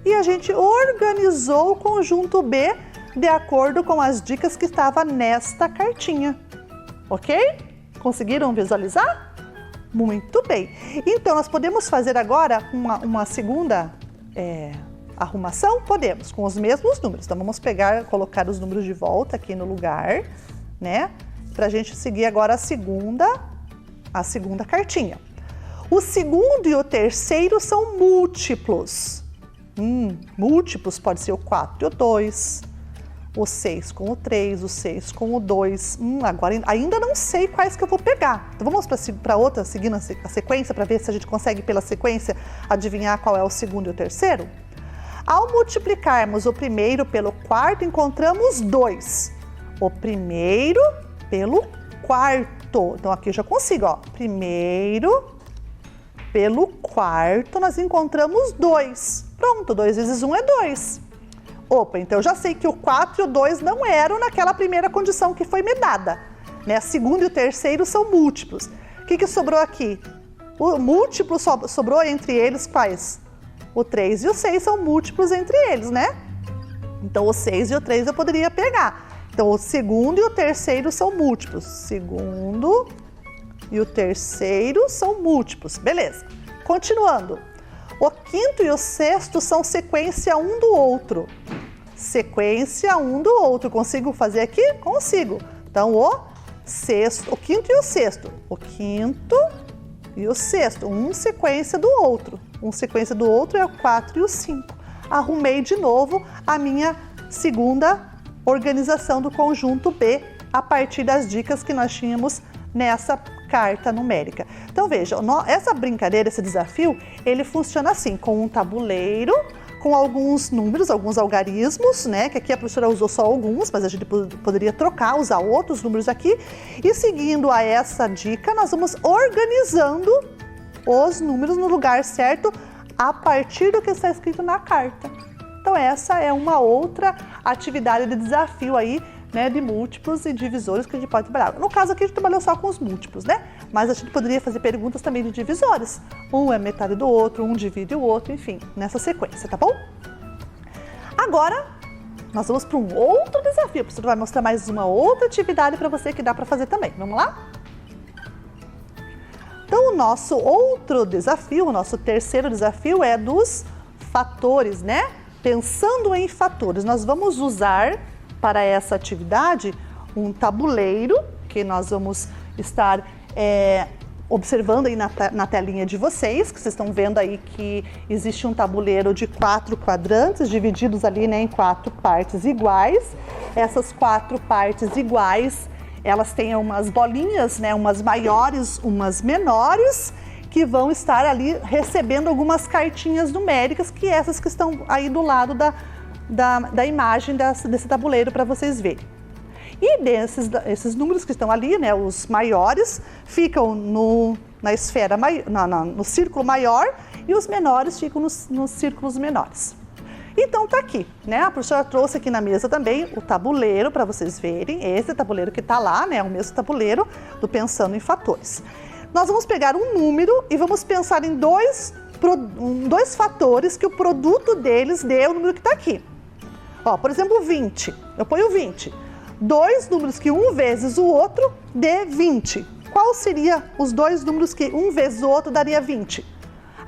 Speaker 4: E a gente organizou o conjunto B de acordo com as dicas que estavam nesta cartinha. Ok? Conseguiram visualizar? Muito bem. Então, nós podemos fazer agora uma segunda arrumação? Podemos, com os mesmos números. Então, vamos colocar os números de volta aqui no lugar, né? Pra gente seguir agora a segunda cartinha. O segundo e o terceiro são múltiplos. Múltiplos pode ser o 4 e o 2, o 6 com o 3, o 6 com o 2. Agora ainda não sei quais que eu vou pegar. Então vamos para outra, seguindo a sequência, para ver se a gente consegue, pela sequência, adivinhar qual é o segundo e o terceiro. Ao multiplicarmos o primeiro pelo quarto, encontramos 2. O primeiro pelo quarto. Então aqui eu já consigo, ó. Primeiro pelo quarto, nós encontramos 2. Pronto, 2 vezes 1 é 2. Opa, então eu já sei que o 4 e o 2 não eram naquela primeira condição que foi me dada, né? A segunda e o terceiro são múltiplos. O que sobrou aqui? O múltiplo sobrou entre eles quais? O 3 e o 6 são múltiplos entre eles, né? Então, o 6 e o 3 eu poderia pegar. Então, o segundo e o terceiro são múltiplos. Segundo e o terceiro são múltiplos. Beleza. Continuando. O quinto e o sexto são sequência um do outro. Sequência um do outro. Consigo fazer aqui? Consigo. Então, o quinto e o sexto. O quinto e o sexto. Um sequência do outro. Um sequência do outro é o 4 e o 5. Arrumei de novo a minha segunda organização do conjunto B a partir das dicas que nós tínhamos nessa carta numérica. Então veja, essa brincadeira, esse desafio, ele funciona assim, com um tabuleiro, com alguns números, alguns algarismos, né? Que aqui a professora usou só alguns, mas a gente poderia trocar, usar outros números aqui. E seguindo a essa dica, nós vamos organizando os números no lugar certo a partir do que está escrito na carta. Então essa é uma outra atividade de desafio aí, né, de múltiplos e divisores que a gente pode trabalhar. No caso aqui a gente trabalhou só com os múltiplos, né? Mas a gente poderia fazer perguntas também de divisores. Um é metade do outro, um divide o outro, enfim, nessa sequência, tá bom? Agora, nós vamos para um outro desafio. A professora vai mostrar mais uma outra atividade para você que dá para fazer também. Vamos lá? Então, o nosso outro desafio, o nosso terceiro desafio é dos fatores, né? Pensando em fatores, nós vamos usar para essa atividade um tabuleiro que nós vamos estar observando aí na telinha de vocês, que vocês estão vendo aí que existe um tabuleiro de 4 quadrantes, divididos ali, né, em 4 partes iguais. Essas 4 partes iguais, elas têm umas bolinhas, né, umas maiores, umas menores, que vão estar ali recebendo algumas cartinhas numéricas, que essas que estão aí do lado da imagem desse tabuleiro para vocês verem. E esses números que estão ali, né, os maiores, ficam na esfera, no círculo maior, e os menores ficam nos círculos menores. Então tá aqui, né? A professora trouxe aqui na mesa também o tabuleiro para vocês verem. Esse tabuleiro que tá lá, né? É o mesmo tabuleiro do Pensando em Fatores. Nós vamos pegar um número e vamos pensar em dois fatores que o produto deles dê o número que está aqui. Ó, por exemplo, 20. Eu ponho 20. Dois números que um vezes o outro dê 20. Qual seria os dois números que um vezes o outro daria 20?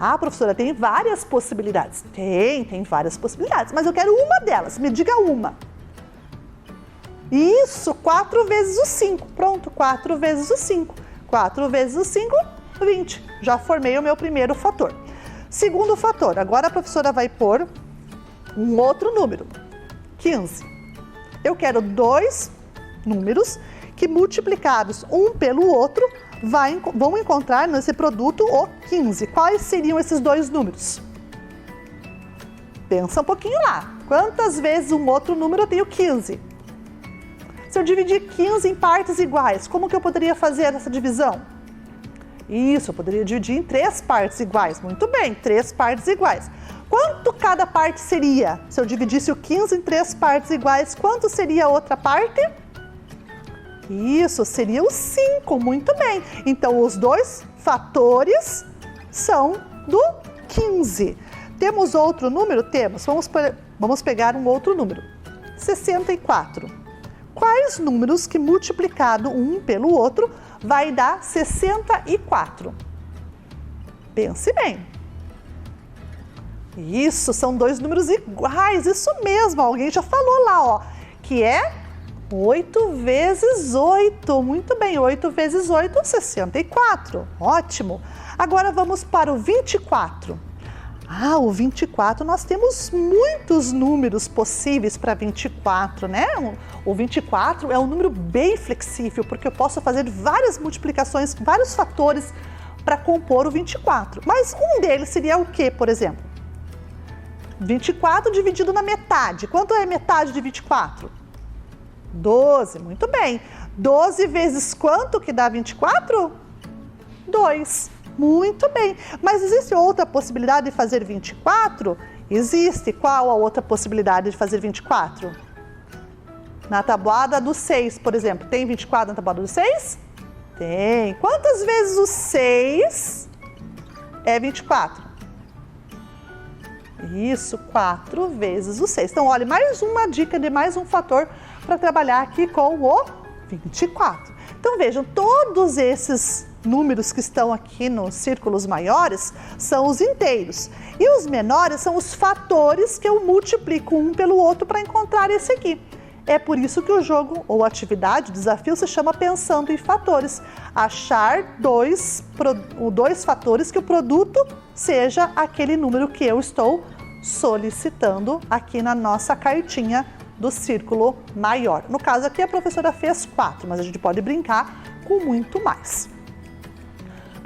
Speaker 4: Ah, professora, tem várias possibilidades. Tem várias possibilidades, mas eu quero uma delas. Me diga uma. Isso, 4 vezes o 5. Pronto, 4 vezes o 5. 4 vezes o 5, 20. Já formei o meu primeiro fator. Segundo fator, agora a professora vai pôr um outro número, 15. Eu quero dois números que multiplicados um pelo outro vão encontrar nesse produto o 15. Quais seriam esses dois números? Pensa um pouquinho lá. Quantas vezes um outro número eu tenho 15? Se eu dividir 15 em partes iguais, como que eu poderia fazer essa divisão? Isso, eu poderia dividir em 3 partes iguais. Muito bem, 3 partes iguais. Quanto cada parte seria? Se eu dividisse o 15 em 3 partes iguais, quanto seria a outra parte? Isso, seria o 5, muito bem. Então, os dois fatores são do 15. Temos outro número? Temos. Vamos pegar um outro número. 64. Quais números que multiplicado um pelo outro vai dar 64? Pense bem. Isso, são dois números iguais, isso mesmo, alguém já falou lá, ó, que é 8 vezes 8. Muito bem, 8 vezes 8, 64. Ótimo. Agora vamos para o 24. Ah, o 24, nós temos muitos números possíveis para 24, né? O 24 é um número bem flexível, porque eu posso fazer várias multiplicações, vários fatores para compor o 24. Mas um deles seria o quê, por exemplo? 24 dividido na metade. Quanto é metade de 24? 12, muito bem. 12 vezes quanto que dá 24? 2. Muito bem. Mas existe outra possibilidade de fazer 24? Existe. Qual a outra possibilidade de fazer 24? Na tabuada do 6, por exemplo. Tem 24 na tabuada do 6? Tem. Quantas vezes o 6 é 24? Isso, 4 vezes o 6. Então, olha, mais uma dica de mais um fator para trabalhar aqui com o 24. Então, vejam, todos esses números que estão aqui nos círculos maiores são os inteiros. E os menores são os fatores que eu multiplico um pelo outro para encontrar esse aqui. É por isso que o jogo ou atividade, o desafio, se chama Pensando em Fatores. Achar dois fatores que o produto seja aquele número que eu estou solicitando aqui na nossa cartinha do círculo maior. No caso aqui a professora fez 4, mas a gente pode brincar com muito mais.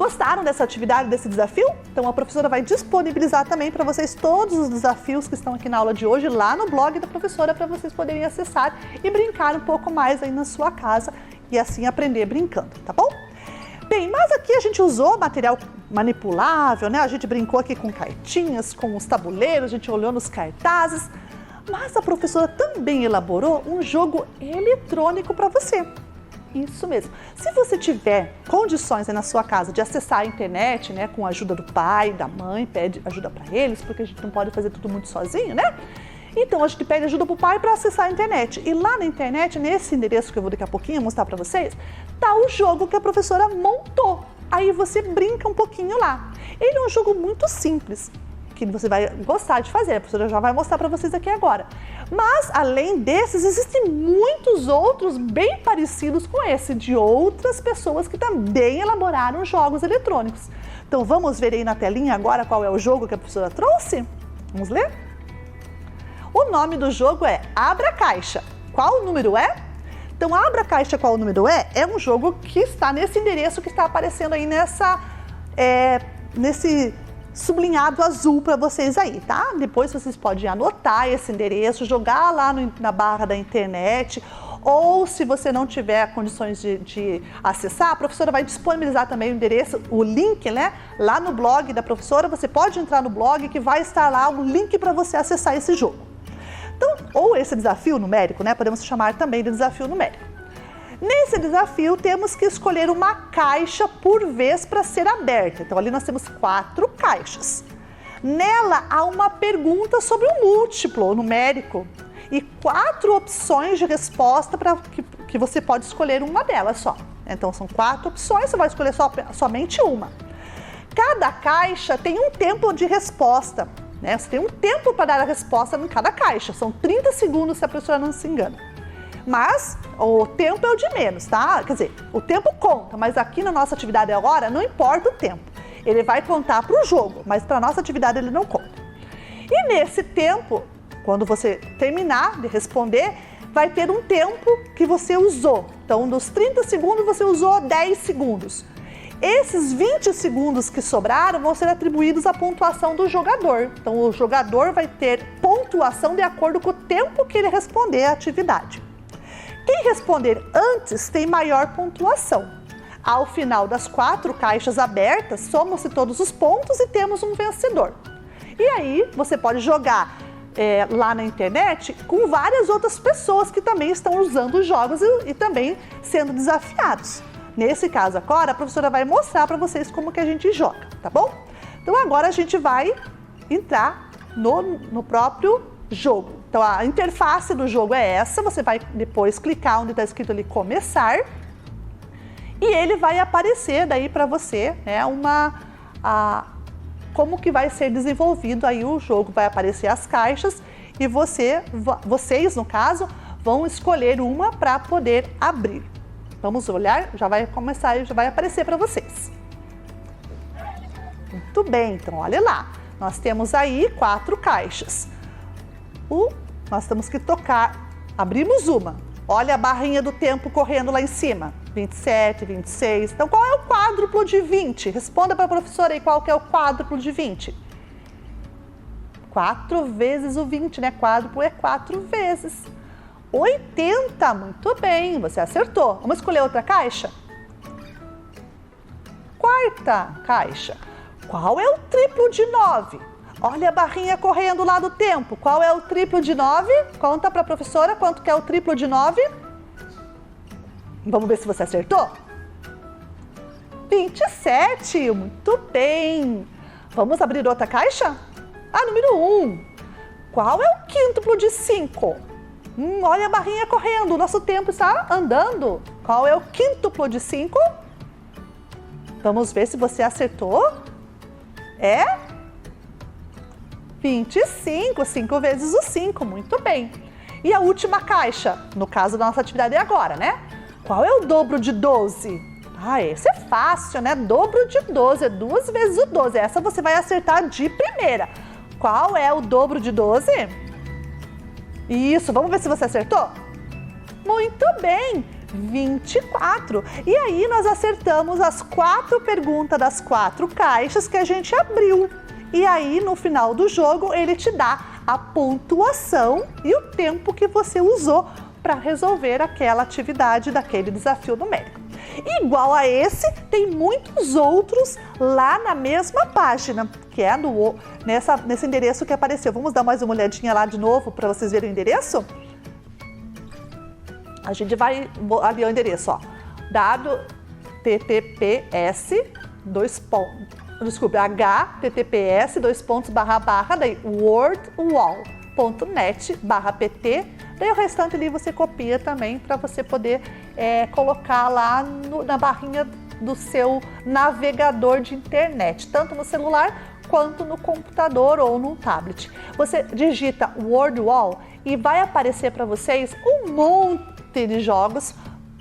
Speaker 4: Gostaram dessa atividade, desse desafio? Então a professora vai disponibilizar também para vocês todos os desafios que estão aqui na aula de hoje lá no blog da professora para vocês poderem acessar e brincar um pouco mais aí na sua casa e assim aprender brincando, tá bom? Bem, mas aqui a gente usou material manipulável, né? A gente brincou aqui com cartinhas, com os tabuleiros, a gente olhou nos cartazes, mas a professora também elaborou um jogo eletrônico para você. Isso mesmo. Se você tiver condições aí na sua casa de acessar a internet, né, com a ajuda do pai, da mãe, pede ajuda para eles, porque a gente não pode fazer tudo muito sozinho, né? Então a gente pede ajuda pro pai para acessar a internet. E lá na internet, nesse endereço que eu vou daqui a pouquinho mostrar para vocês, tá o jogo que a professora montou. Aí você brinca um pouquinho lá. Ele é um jogo muito simples, que você vai gostar de fazer. A professora já vai mostrar para vocês aqui agora. Mas, além desses, existem muitos outros bem parecidos com esse, de outras pessoas que também elaboraram jogos eletrônicos. Então, vamos ver aí na telinha agora qual é o jogo que a professora trouxe? Vamos ler? O nome do jogo é Abra Caixa. Qual o número é? Então, Abra Caixa, qual o número é? É um jogo que está nesse endereço que está aparecendo aí nesse sublinhado azul para vocês aí, tá? Depois vocês podem anotar esse endereço, jogar lá na barra da internet, ou se você não tiver condições de acessar, a professora vai disponibilizar também o endereço, o link, né? Lá no blog da professora, você pode entrar no blog que vai estar lá o link para você acessar esse jogo. Então, ou esse desafio numérico, né? Podemos chamar também de desafio numérico. Nesse desafio, temos que escolher uma caixa por vez para ser aberta. Então, ali nós temos 4 caixas. Nela, há uma pergunta sobre o múltiplo numérico e 4 opções de resposta para que você pode escolher uma delas só. Então, são 4 opções, você vai escolher somente uma. Cada caixa tem um tempo de resposta, né? Você tem um tempo para dar a resposta em cada caixa. São 30 segundos, se a professora não se engana. Mas o tempo é o de menos, tá? Quer dizer, o tempo conta, mas aqui na nossa atividade agora não importa o tempo. Ele vai contar para o jogo, mas para a nossa atividade ele não conta. E nesse tempo, quando você terminar de responder, vai ter um tempo que você usou. Então, dos 30 segundos, você usou 10 segundos. Esses 20 segundos que sobraram vão ser atribuídos à pontuação do jogador. Então, o jogador vai ter pontuação de acordo com o tempo que ele responder a atividade. Quem responder antes tem maior pontuação. Ao final das 4 caixas abertas, somam-se todos os pontos e temos um vencedor. E aí, você pode jogar lá na internet com várias outras pessoas que também estão usando os jogos e também sendo desafiados. Nesse caso agora, a professora vai mostrar para vocês como que a gente joga, tá bom? Então agora a gente vai entrar no próprio jogo. Então a interface do jogo é essa, você vai depois clicar onde está escrito ali começar e ele vai aparecer daí para você, né, como que vai ser desenvolvido aí o jogo. Vai aparecer as caixas e vocês, no caso, vão escolher uma para poder abrir. Vamos olhar, já vai começar e já vai aparecer para vocês. Muito bem, então olha lá. Nós temos aí 4 caixas. Nós temos que tocar, abrimos uma. Olha a barrinha do tempo correndo lá em cima. 27, 26. Então qual é o quádruplo de 20? Responda para a professora aí qual que é o quádruplo de 20. 4 vezes o 20, né? Quádruplo é 4 vezes. 80, muito bem, você acertou. Vamos escolher outra caixa? 4ª caixa. Qual é o triplo de 9? Olha a barrinha correndo lá do tempo. Qual é o triplo de 9? Conta para a professora quanto que é o triplo de 9. Vamos ver se você acertou? 27, muito bem. Vamos abrir outra caixa? Número 1. Qual é o quíntuplo de 5? Olha a barrinha correndo, o nosso tempo está andando. Qual é o quíntuplo de 5? Vamos ver se você acertou. É 25, 5 vezes o 5, muito bem. E a última caixa, no caso da nossa atividade é agora, né? Qual é o dobro de 12? Esse é fácil, né? Dobro de 12 é 2 vezes o 12. Essa você vai acertar de primeira. Qual é o dobro de 12? Isso, vamos ver se você acertou? Muito bem! 24. E aí nós acertamos as 4 perguntas das 4 caixas que a gente abriu. E aí no final do jogo ele te dá a pontuação e o tempo que você usou para resolver aquela atividade daquele desafio numérico. Igual a esse, tem muitos outros lá na mesma página, que é nesse endereço que apareceu. Vamos dar mais uma olhadinha lá de novo para vocês verem o endereço? A gente vai ali o endereço, ó. https://, daí wordwall.net/pt. Daí o restante ali você copia também para você poder colocar lá na barrinha do seu navegador de internet, tanto no celular quanto no computador ou no tablet. Você digita Wordwall e vai aparecer para vocês um monte de jogos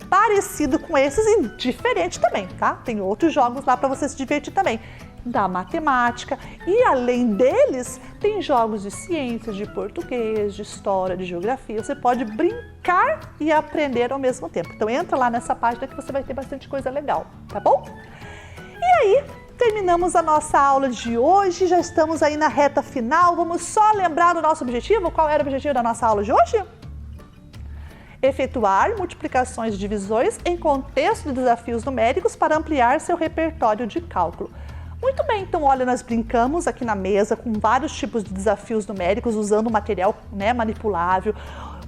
Speaker 4: parecido com esses e diferente também, tá? Tem outros jogos lá para você se divertir também, da matemática, e além deles tem jogos de ciências, de português, de história, de geografia. Você pode brincar e aprender ao mesmo tempo. Então entra lá nessa página que você vai ter bastante coisa legal, tá bom? E aí, terminamos a nossa aula de hoje, já estamos aí na reta final. Vamos só lembrar do nosso objetivo. Qual era o objetivo da nossa aula de hoje? Efetuar multiplicações e divisões em contexto de desafios numéricos para ampliar seu repertório de cálculo. Muito bem, então olha, nós brincamos aqui na mesa com vários tipos de desafios numéricos usando material manipulável.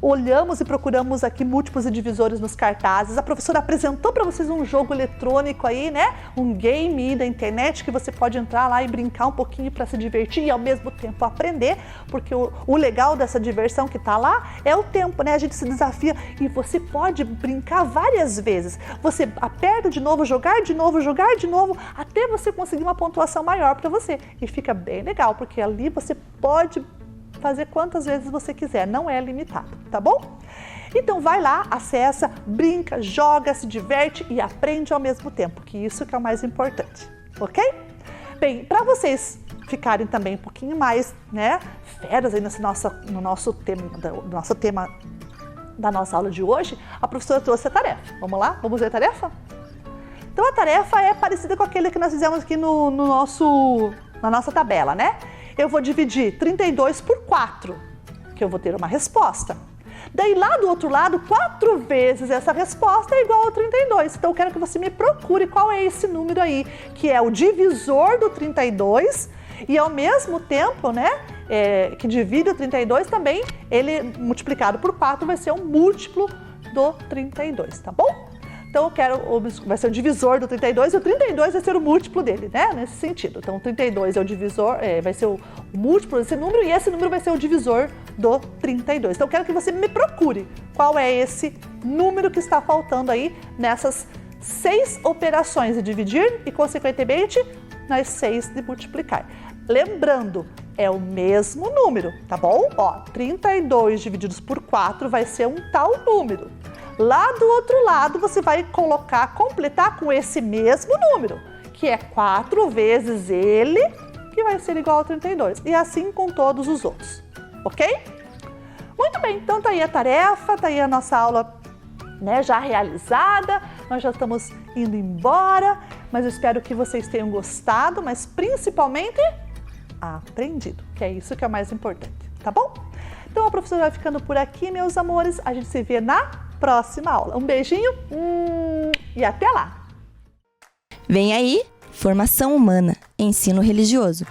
Speaker 4: Olhamos e procuramos aqui múltiplos e divisores nos cartazes. A professora apresentou para vocês um jogo eletrônico aí, né? Um game da internet que você pode entrar lá e brincar um pouquinho para se divertir e ao mesmo tempo aprender, porque o legal dessa diversão que tá lá é o tempo, né? A gente se desafia e você pode brincar várias vezes. Você aperta de novo, jogar de novo, até você conseguir uma pontuação maior para você. E fica bem legal, porque ali você pode fazer quantas vezes você quiser, não é limitado, tá bom? Então vai lá, acessa, brinca, joga, se diverte e aprende ao mesmo tempo, que isso que é o mais importante, ok? Bem, para vocês ficarem também um pouquinho mais, né, feras aí no nosso tema da nossa aula de hoje, a professora trouxe a tarefa. Vamos lá? Vamos ver a tarefa? Então a tarefa é parecida com aquele que nós fizemos aqui na nossa tabela, né? Eu vou dividir 32 por 4, que eu vou ter uma resposta. Daí lá do outro lado, 4 vezes essa resposta é igual a 32. Então eu quero que você me procure qual é esse número aí, que é o divisor do 32 e ao mesmo tempo, né, que divide o 32 também, ele multiplicado por 4 vai ser um múltiplo do 32, tá bom? Então vai ser o divisor do 32 e o 32 vai ser o múltiplo dele, né? Nesse sentido. Então o 32 é o divisor, vai ser o múltiplo desse número e esse número vai ser o divisor do 32. Então eu quero que você me procure qual é esse número que está faltando aí nessas 6 operações de dividir e, consequentemente, nas 6 de multiplicar. Lembrando, é o mesmo número, tá bom? Ó, 32 divididos por 4 vai ser um tal número. Lá do outro lado, você vai completar com esse mesmo número, que é 4 vezes ele, que vai ser igual a 32. E assim com todos os outros, ok? Muito bem, então tá aí a tarefa, tá aí a nossa aula, né, já realizada. Nós já estamos indo embora, mas eu espero que vocês tenham gostado, mas principalmente aprendido, que é isso que é o mais importante, tá bom? Então a professora vai ficando por aqui, meus amores. A gente se vê na próxima aula. Um beijinho e até lá!
Speaker 2: Vem aí, Formação Humana, Ensino Religioso.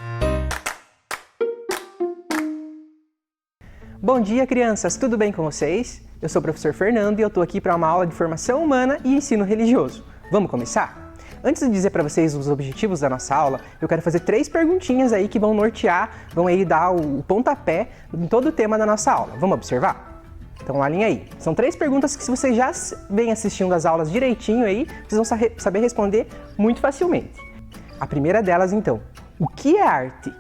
Speaker 5: Bom dia, crianças! Tudo bem com vocês? Eu sou o professor Fernando e eu estou aqui para uma aula de Formação Humana e Ensino Religioso. Vamos começar? Antes de dizer para vocês os objetivos da nossa aula, eu quero fazer 3 perguntinhas aí que vão nortear, vão aí dar o pontapé em todo o tema da nossa aula. Vamos observar? Então olhem aí, são 3 perguntas que se vocês já vêm assistindo as aulas direitinho aí, vocês vão saber responder muito facilmente. A primeira delas então, o que é arte?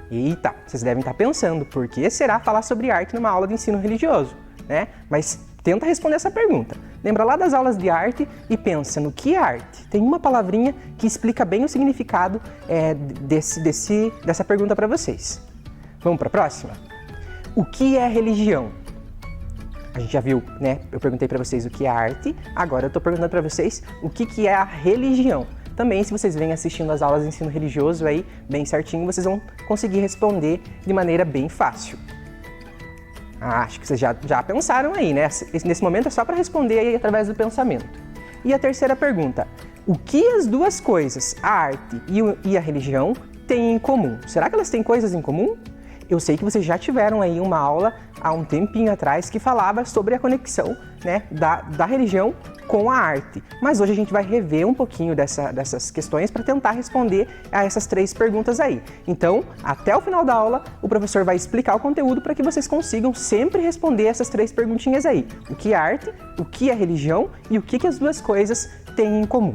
Speaker 5: Eita, vocês devem estar pensando, por que será falar sobre arte numa aula de ensino religioso, né? Mas tenta responder essa pergunta. Lembra lá das aulas de arte e pensa no que é arte. Tem uma palavrinha que explica bem o significado dessa pergunta para vocês. Vamos para a próxima? O que é religião? a gente já viu, né? Eu perguntei para vocês o que é arte, agora eu estou perguntando para vocês o que é a religião. Também, se vocês vêm assistindo as aulas de ensino religioso aí, bem certinho, vocês vão conseguir responder de maneira bem fácil. Acho que vocês já pensaram aí, né? Nesse momento é só para responder aí através do pensamento. E a terceira pergunta, o que as duas coisas, a arte e a religião, têm em comum? Será que elas têm coisas em comum? Eu sei que vocês já tiveram aí uma aula há um tempinho atrás que falava sobre a conexão, né, da religião com a arte. Mas hoje a gente vai rever um pouquinho dessas questões para tentar responder a essas 3 perguntas aí. Então, até o final da aula, o professor vai explicar o conteúdo para que vocês consigam sempre responder essas 3 perguntinhas aí. O que é arte, o que é religião e o que as duas coisas têm em comum.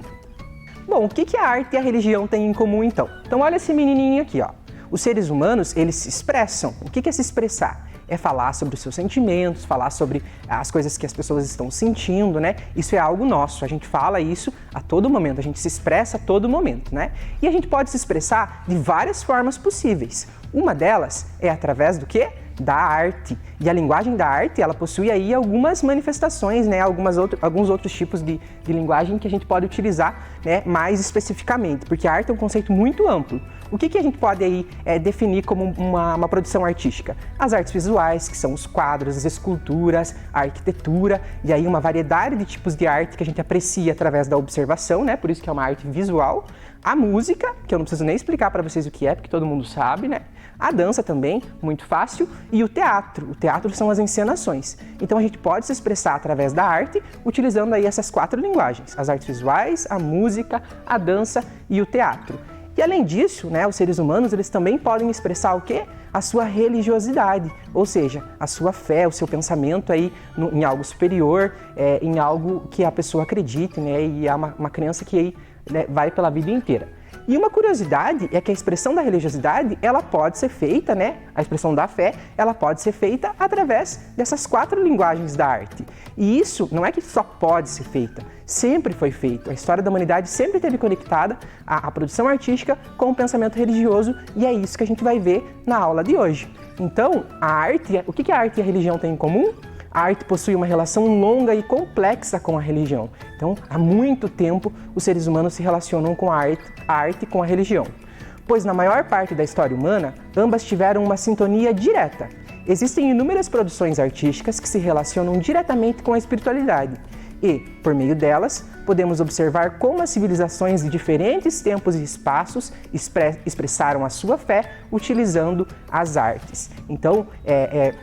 Speaker 5: Bom, o que a arte e a religião têm em comum então? Então olha esse menininho aqui, ó. Os seres humanos, eles se expressam. O que é se expressar? É falar sobre os seus sentimentos, falar sobre as coisas que as pessoas estão sentindo, né? Isso é algo nosso, a gente fala isso a todo momento, a gente se expressa a todo momento, né? E a gente pode se expressar de várias formas possíveis. Uma delas é através do quê? Da arte. E a linguagem da arte, ela possui aí algumas manifestações, né? Alguns outros tipos de linguagem que a gente pode utilizar, né? Mais especificamente, porque a arte é um conceito muito amplo. O que a gente pode aí definir como uma produção artística? As artes visuais, que são os quadros, as esculturas, a arquitetura, e aí uma variedade de tipos de arte que a gente aprecia através da observação, né? Por isso que é uma arte visual. A música, que eu não preciso nem explicar para vocês o que é, porque todo mundo sabe, né? A dança também, muito fácil, e o teatro. O teatro são as encenações. Então a gente pode se expressar através da arte, utilizando aí essas 4 linguagens: as artes visuais, a música, a dança e o teatro. E além disso, né, os seres humanos, eles também podem expressar o quê? A sua religiosidade, ou seja, a sua fé, o seu pensamento aí em algo superior, em algo que a pessoa acredite, né, e é uma crença que aí, né, vai pela vida inteira. E uma curiosidade é que a expressão da religiosidade, ela pode ser feita, né? A expressão da fé, ela pode ser feita através dessas 4 linguagens da arte. E isso não é que só pode ser feita, sempre foi feito. A história da humanidade sempre esteve conectada à produção artística com o pensamento religioso, e é isso que a gente vai ver na aula de hoje. Então, o que a arte e a religião têm em comum? A arte possui uma relação longa e complexa com a religião. Então, há muito tempo, os seres humanos se relacionam com a arte com a religião. Pois na maior parte da história humana, ambas tiveram uma sintonia direta. Existem inúmeras produções artísticas que se relacionam diretamente com a espiritualidade. E, por meio delas, podemos observar como as civilizações de diferentes tempos e espaços expressaram a sua fé utilizando as artes. Então,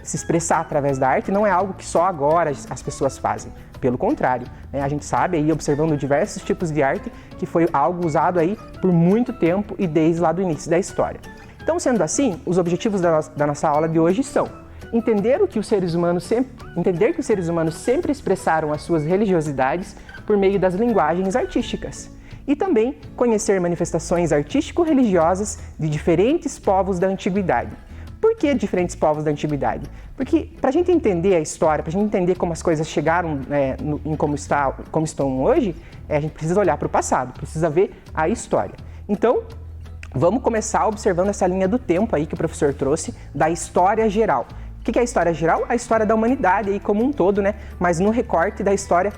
Speaker 5: se expressar através da arte não é algo que só agora as pessoas fazem. Pelo contrário, né? A gente sabe aí, observando diversos tipos de arte, que foi algo usado aí por muito tempo e desde lá do início da história. Então, sendo assim, os objetivos da nossa aula de hoje são entender que os seres humanos sempre expressaram as suas religiosidades por meio das linguagens artísticas. E também conhecer manifestações artístico-religiosas de diferentes povos da antiguidade. Por que diferentes povos da antiguidade? Porque para a gente entender a história, para a gente entender como as coisas chegaram em como estão hoje, a gente precisa olhar para o passado, precisa ver a história. Então, vamos começar observando essa linha do tempo aí que o professor trouxe da história geral. O que é a história geral? A história da humanidade aí como um todo, né? Mas no recorte da história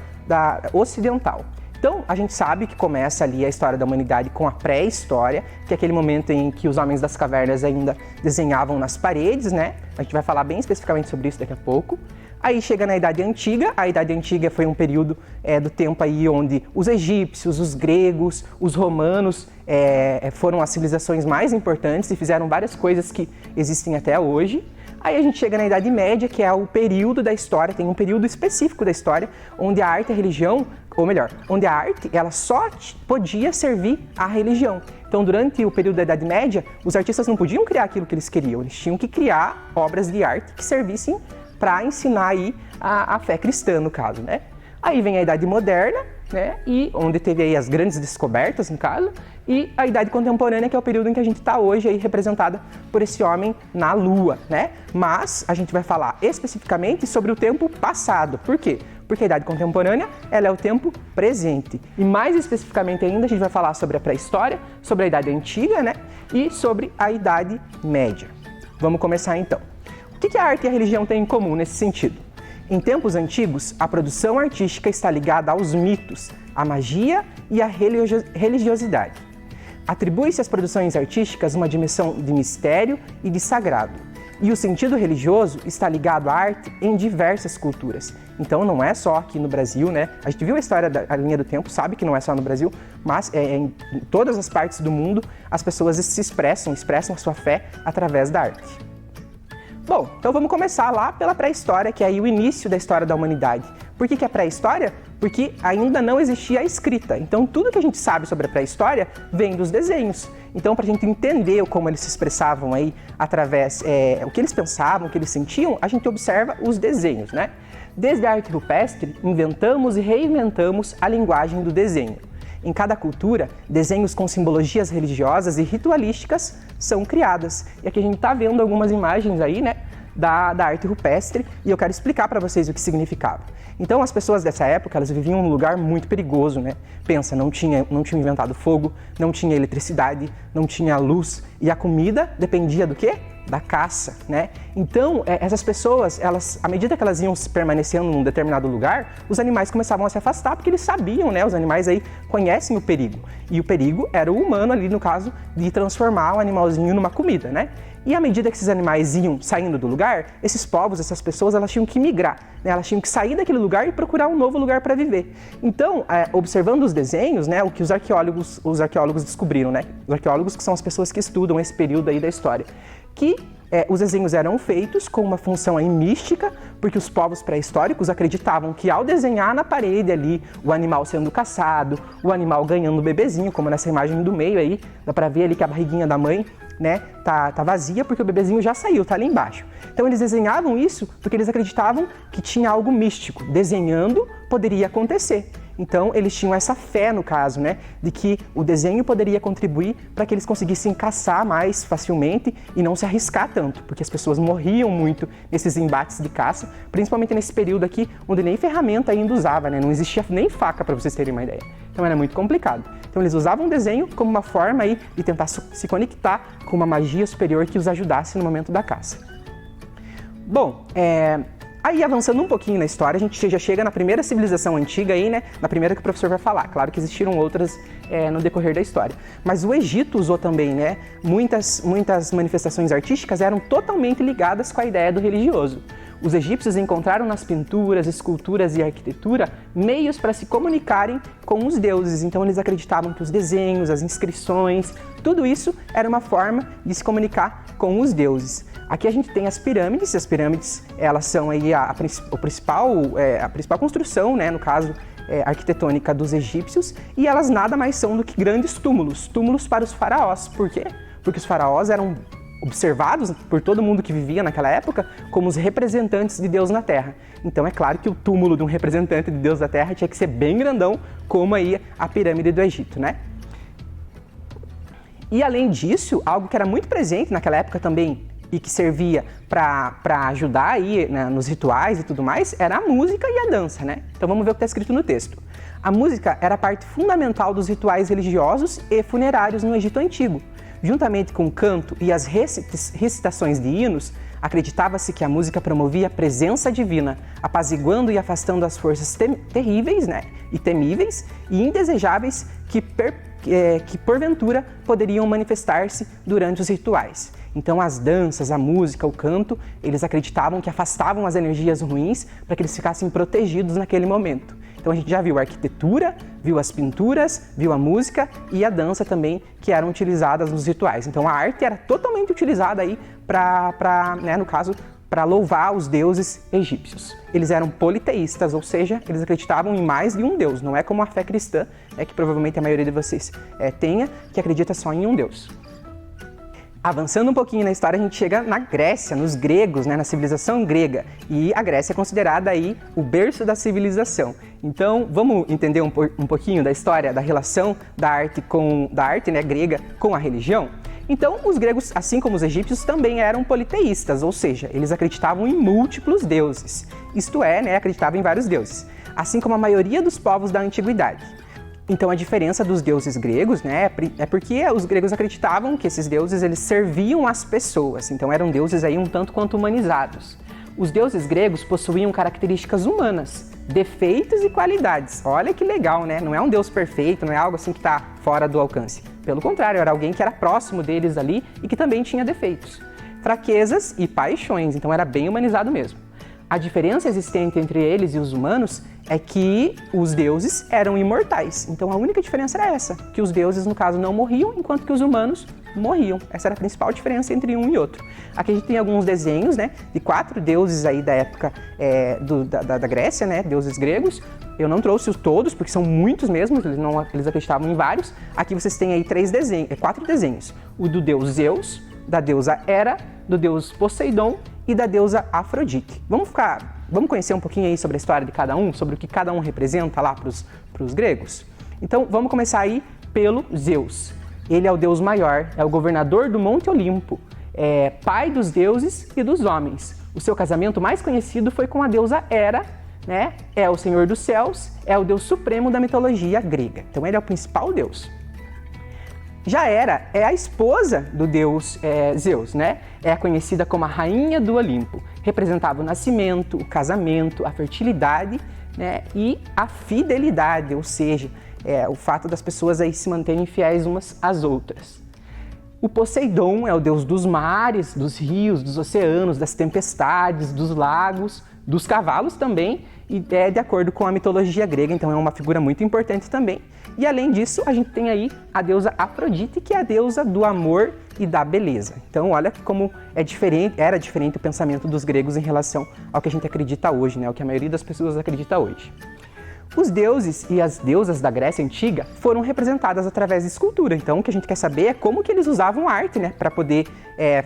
Speaker 5: ocidental. Então, a gente sabe que começa ali a história da humanidade com a pré-história, que é aquele momento em que os homens das cavernas ainda desenhavam nas paredes, né? A gente vai falar bem especificamente sobre isso daqui a pouco. Aí chega na Idade Antiga. A Idade Antiga foi um período do tempo aí onde os egípcios, os gregos, os romanos foram as civilizações mais importantes e fizeram várias coisas que existem até hoje. Aí a gente chega na Idade Média, que é o período da história, tem um período específico da história, onde a arte e a religião, ou melhor, onde a arte ela só podia servir à religião. Então, durante o período da Idade Média, os artistas não podiam criar aquilo que eles queriam, eles tinham que criar obras de arte que servissem para ensinar aí a fé cristã, no caso, né? Aí vem a Idade Moderna, né? E onde teve aí as grandes descobertas, no caso, e a Idade Contemporânea, que é o período em que a gente está hoje aí representada por esse homem na Lua, né? Mas a gente vai falar especificamente sobre o tempo passado. Por quê? Porque a Idade Contemporânea, ela é o tempo presente. E mais especificamente ainda, a gente vai falar sobre a pré-história, sobre a Idade Antiga, né? E sobre a Idade Média. Vamos começar então. O que a arte e a religião têm em comum nesse sentido? Em tempos antigos, a produção artística está ligada aos mitos, à magia e à religiosidade. Atribui-se às produções artísticas uma dimensão de mistério e de sagrado. E o sentido religioso está ligado à arte em diversas culturas. Então não é só aqui no Brasil, né? A gente viu a história da linha do tempo, sabe que não é só no Brasil, mas em todas as partes do mundo as pessoas se expressam a sua fé através da arte. Bom, então vamos começar lá pela pré-história, que é aí o início da história da humanidade. Por que é pré-história? Porque ainda não existia a escrita. Então tudo que a gente sabe sobre a pré-história vem dos desenhos. Então, para a gente entender como eles se expressavam aí através, o que eles pensavam, o que eles sentiam, a gente observa os desenhos, né? Desde a arte rupestre, inventamos e reinventamos a linguagem do desenho. Em cada cultura, desenhos com simbologias religiosas e ritualísticas são criadas. E aqui a gente está vendo algumas imagens aí, né, da arte rupestre, e eu quero explicar para vocês o que significava. Então, as pessoas dessa época, elas viviam em um lugar muito perigoso, né? Pensa, não tinha inventado fogo, não tinha eletricidade, não tinha luz, e a comida dependia do quê? Da caça, né? Então, essas pessoas, à medida que elas iam permanecendo num determinado lugar, os animais começavam a se afastar, porque eles sabiam, né? Os animais aí conhecem o perigo. E o perigo era o humano ali, no caso, de transformar o animalzinho numa comida, né? E à medida que esses animais iam saindo do lugar, esses povos, essas pessoas, elas tinham que migrar, né? Elas tinham que sair daquele lugar e procurar um novo lugar para viver. Então, observando os desenhos, né, o que os arqueólogos descobriram, né? Os arqueólogos, que são as pessoas que estudam esse período aí da história, que os desenhos eram feitos com uma função aí mística, porque os povos pré-históricos acreditavam que ao desenhar na parede ali o animal sendo caçado, o animal ganhando o bebezinho, como nessa imagem do meio aí, dá para ver ali que a barriguinha da mãe, né, tá vazia porque o bebezinho já saiu, tá ali embaixo. Então eles desenhavam isso porque eles acreditavam que tinha algo místico. Desenhando poderia acontecer. Então eles tinham essa fé, no caso, né, de que o desenho poderia contribuir para que eles conseguissem caçar mais facilmente e não se arriscar tanto, porque as pessoas morriam muito nesses embates de caça, principalmente nesse período aqui, onde nem ferramenta ainda usava, né, não existia nem faca, para vocês terem uma ideia. Então era muito complicado. Então eles usavam o desenho como uma forma aí de tentar se conectar com uma magia superior que os ajudasse no momento da caça. Bom, aí, avançando um pouquinho na história, a gente já chega na primeira civilização antiga aí, né? Na primeira que o professor vai falar. Claro que existiram outras no decorrer da história. Mas o Egito usou também, né? Muitas manifestações artísticas eram totalmente ligadas com a ideia do religioso. Os egípcios encontraram nas pinturas, esculturas e arquitetura meios para se comunicarem com os deuses. Então eles acreditavam que os desenhos, as inscrições, tudo isso era uma forma de se comunicar com os deuses. Aqui a gente tem as pirâmides. As pirâmides, elas são aí a principal construção, né, no caso arquitetônica dos egípcios, e elas nada mais são do que grandes túmulos para os faraós. Por quê? Porque os faraós eram observados por todo mundo que vivia naquela época como os representantes de Deus na Terra. Então é claro que o túmulo de um representante de Deus da Terra tinha que ser bem grandão, como aí a pirâmide do Egito, né? E além disso, algo que era muito presente naquela época também e que servia para ajudar aí, né, nos rituais e tudo mais, era a música e a dança, né? Então vamos ver o que está escrito no texto. A música era parte fundamental dos rituais religiosos e funerários no Egito Antigo. Juntamente com o canto e as recitações de hinos, acreditava-se que a música promovia a presença divina, apaziguando e afastando as forças terríveis, né, e temíveis e indesejáveis que porventura poderiam manifestar-se durante os rituais. Então as danças, a música, o canto, eles acreditavam que afastavam as energias ruins para que eles ficassem protegidos naquele momento. Então a gente já viu a arquitetura, viu as pinturas, viu a música e a dança também, que eram utilizadas nos rituais. Então a arte era totalmente utilizada aí né, no caso, para louvar os deuses egípcios. Eles eram politeístas, ou seja, eles acreditavam em mais de um deus. Não é como a fé cristã, que provavelmente a maioria de vocês tenha, que acredita só em um deus. Avançando um pouquinho na história, a gente chega na Grécia, nos gregos, né, na civilização grega. E a Grécia é considerada aí o berço da civilização. Então, vamos entender um pouquinho da história, da relação da arte, né, grega com a religião? Então, os gregos, assim como os egípcios, também eram politeístas, ou seja, eles acreditavam em múltiplos deuses. Isto é, né, acreditavam em vários deuses, assim como a maioria dos povos da antiguidade. Então a diferença dos deuses gregos, né, é porque os gregos acreditavam que esses deuses eles serviam as pessoas, então eram deuses aí um tanto quanto humanizados. Os deuses gregos possuíam características humanas, defeitos e qualidades. Olha que legal, né? Não é um deus perfeito, não é algo assim que está fora do alcance. Pelo contrário, era alguém que era próximo deles ali e que também tinha defeitos, fraquezas e paixões, então era bem humanizado mesmo. A diferença existente entre eles e os humanos é que os deuses eram imortais. Então a única diferença era essa, que os deuses, no caso, não morriam, enquanto que os humanos morriam. Essa era a principal diferença entre um e outro. Aqui a gente tem alguns desenhos, né, de 4 deuses aí da época da Grécia, né, deuses gregos. Eu não trouxe os todos, porque são muitos mesmo, eles acreditavam em vários. Aqui vocês têm aí 4 desenhos. O do deus Zeus, da deusa Hera, do deus Poseidon e da deusa Afrodite. Vamos conhecer um pouquinho aí sobre a história de cada um, sobre o que cada um representa lá para os gregos? Então vamos começar aí pelo Zeus. Ele é o deus maior, é o governador do Monte Olimpo, é pai dos deuses e dos homens. O seu casamento mais conhecido foi com a deusa Hera, né? É o senhor dos céus, é o deus supremo da mitologia grega. Então ele é o principal deus. Já Hera é a esposa do deus Zeus, né? É conhecida como a rainha do Olimpo. Representava o nascimento, o casamento, a fertilidade, né? E a fidelidade, ou seja, o fato das pessoas aí se manterem fiéis umas às outras. O Poseidon é o deus dos mares, dos rios, dos oceanos, das tempestades, dos lagos, dos cavalos também, e é de acordo com a mitologia grega, então é uma figura muito importante também. E além disso, a gente tem aí a deusa Afrodite, que é a deusa do amor e da beleza. Então olha como era diferente o pensamento dos gregos em relação ao que a gente acredita hoje, né? O que a maioria das pessoas acredita hoje. Os deuses e as deusas da Grécia Antiga foram representadas através de escultura. Então, o que a gente quer saber é como que eles usavam a arte, né, para poder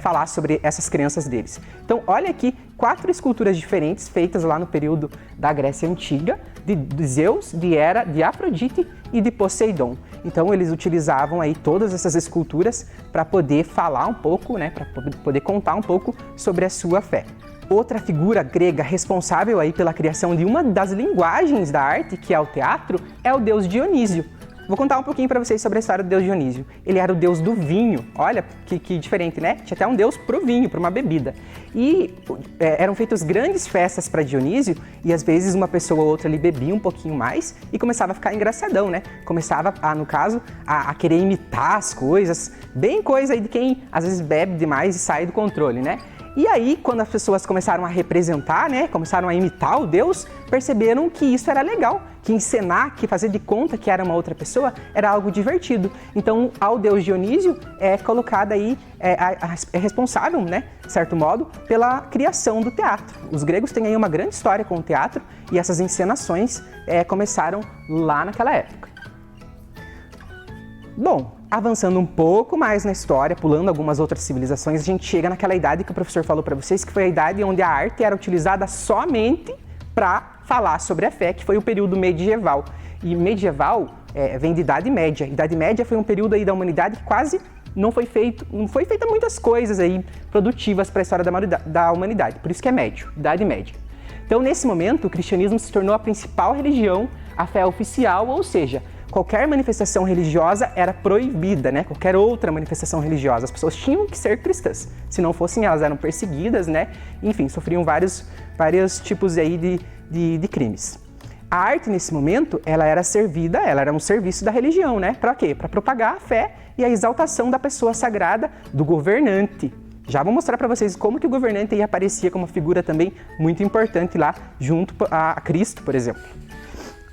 Speaker 5: falar sobre essas crenças deles. Então, olha aqui 4 esculturas diferentes feitas lá no período da Grécia Antiga, de Zeus, de Hera, de Afrodite e de Poseidon. Então, eles utilizavam aí todas essas esculturas para poder falar um pouco, né, para poder contar um pouco sobre a sua fé. Outra figura grega responsável aí pela criação de uma das linguagens da arte, que é o teatro, é o deus Dionísio. Vou contar um pouquinho para vocês sobre a história do deus Dionísio. Ele era o deus do vinho. Olha que diferente, né? Tinha até um deus pro vinho, para uma bebida. E eram feitas grandes festas para Dionísio e às vezes uma pessoa ou outra ali bebia um pouquinho mais e começava a ficar engraçadão, né? Começava, no caso, a querer imitar as coisas, bem coisa aí de quem às vezes bebe demais e sai do controle, né? E aí, quando as pessoas começaram a representar, né, começaram a imitar o Deus, perceberam que isso era legal, que encenar, que fazer de conta que era uma outra pessoa, era algo divertido. Então, ao Deus Dionísio é colocada aí, é responsável, né, de certo modo, pela criação do teatro. Os gregos têm aí uma grande história com o teatro e essas encenações começaram lá naquela época. Bom, avançando um pouco mais na história, pulando algumas outras civilizações, a gente chega naquela idade que o professor falou para vocês, que foi a idade onde a arte era utilizada somente para falar sobre a fé, que foi o período medieval. E medieval vem de Idade Média. Idade Média foi um período aí da humanidade que quase não foi feita muitas coisas aí produtivas para a história da humanidade. Por isso que é médio, Idade Média. Então, nesse momento, o cristianismo se tornou a principal religião, a fé oficial, ou seja, qualquer manifestação religiosa era proibida, né? Qualquer outra manifestação religiosa. As pessoas tinham que ser cristãs. Se não fossem, elas eram perseguidas, né? Enfim, sofriam vários tipos aí de crimes. A arte, nesse momento, ela era um serviço da religião, né? Para quê? Para propagar a fé e a exaltação da pessoa sagrada, do governante. Já vou mostrar para vocês como que o governante aí aparecia como uma figura também muito importante lá, junto a Cristo, por exemplo.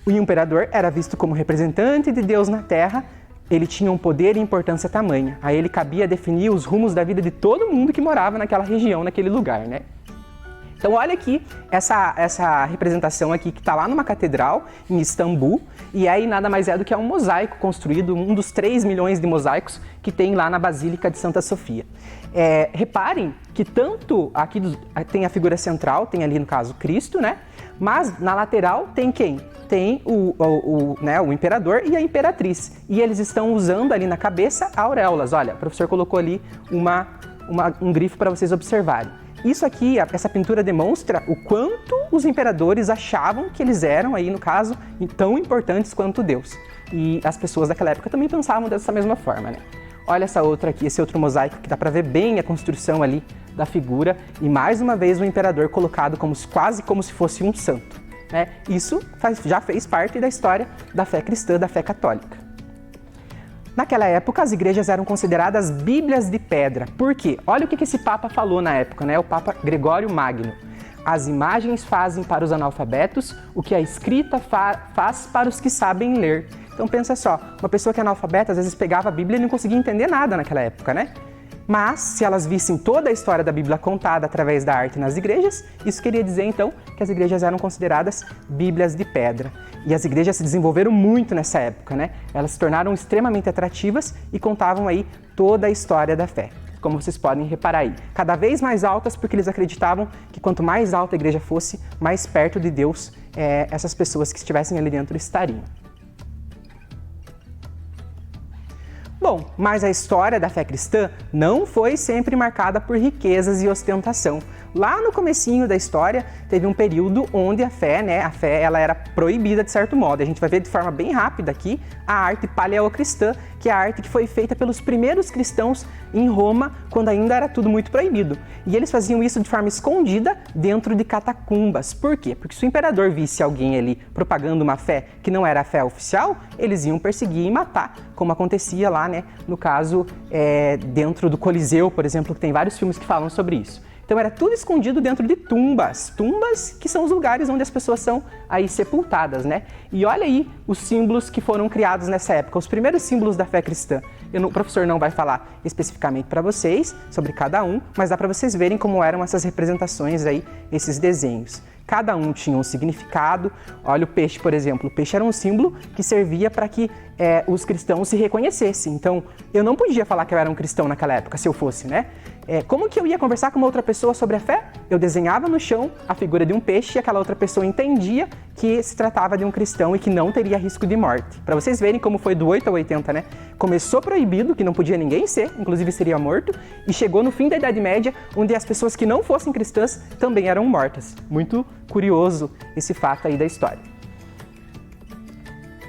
Speaker 5: O imperador era visto como representante de Deus na Terra, ele tinha um poder e importância tamanha. A ele cabia definir os rumos da vida de todo mundo que morava naquela região, naquele lugar, né? Então olha aqui essa representação aqui que está lá numa catedral em Istambul, e aí nada mais é do que um mosaico construído, um dos 3 milhões de mosaicos que tem lá na Basílica de Santa Sofia. Reparem que tanto aqui tem a figura central, tem ali no caso Cristo, né? Mas na lateral tem quem? Tem o imperador e a imperatriz. E eles estão usando ali na cabeça auréolas. Olha, o professor colocou ali um grifo para vocês observarem. Isso aqui, essa pintura demonstra o quanto os imperadores achavam que eles eram, aí no caso, tão importantes quanto Deus. E as pessoas daquela época também pensavam dessa mesma forma, né? Olha essa outra aqui, esse outro mosaico que dá para ver bem a construção ali da figura e mais uma vez o imperador colocado quase como se fosse um santo, né? Isso já fez parte da história da fé cristã, da fé católica. Naquela época, as igrejas eram consideradas bíblias de pedra. Por quê? Olha o que esse Papa falou na época, né? O Papa Gregório Magno. As imagens fazem para os analfabetos o que a escrita faz para os que sabem ler. Então pensa só, uma pessoa que é analfabeta às vezes pegava a Bíblia e não conseguia entender nada naquela época, né? Mas se elas vissem toda a história da Bíblia contada através da arte nas igrejas, isso queria dizer então que as igrejas eram consideradas bíblias de pedra. E as igrejas se desenvolveram muito nessa época, né? Elas se tornaram extremamente atrativas e contavam aí toda a história da fé. Como vocês podem reparar aí, cada vez mais altas porque eles acreditavam que quanto mais alta a igreja fosse, mais perto de Deus essas pessoas que estivessem ali dentro estariam. Bom, mas a história da fé cristã não foi sempre marcada por riquezas e ostentação. Lá no comecinho da história, teve um período onde a fé ela era proibida de certo modo. A gente vai ver de forma bem rápida aqui a arte paleocristã, que é a arte que foi feita pelos primeiros cristãos em Roma, quando ainda era tudo muito proibido. E eles faziam isso de forma escondida dentro de catacumbas. Por quê? Porque se o imperador visse alguém ali propagando uma fé que não era a fé oficial, eles iam perseguir e matar, como acontecia lá, né? No caso, dentro do Coliseu, por exemplo, que tem vários filmes que falam sobre isso. Então era tudo escondido dentro de tumbas que são os lugares onde as pessoas são aí sepultadas, né? E olha aí os símbolos que foram criados nessa época, os primeiros símbolos da fé cristã. O professor não vai falar especificamente para vocês sobre cada um, mas dá para vocês verem como eram essas representações aí, esses desenhos. Cada um tinha um significado. Olha o peixe, por exemplo. O peixe era um símbolo que servia para que os cristãos se reconhecessem. Então, eu não podia falar que eu era um cristão naquela época, se eu fosse, né? Como que eu ia conversar com uma outra pessoa sobre a fé? Eu desenhava no chão a figura de um peixe e aquela outra pessoa entendia que se tratava de um cristão e que não teria risco de morte. Para vocês verem como foi do 8 ao 80, né? Começou proibido, que não podia ninguém ser, inclusive seria morto, e chegou no fim da Idade Média, onde as pessoas que não fossem cristãs também eram mortas. Muito curioso esse fato aí da história.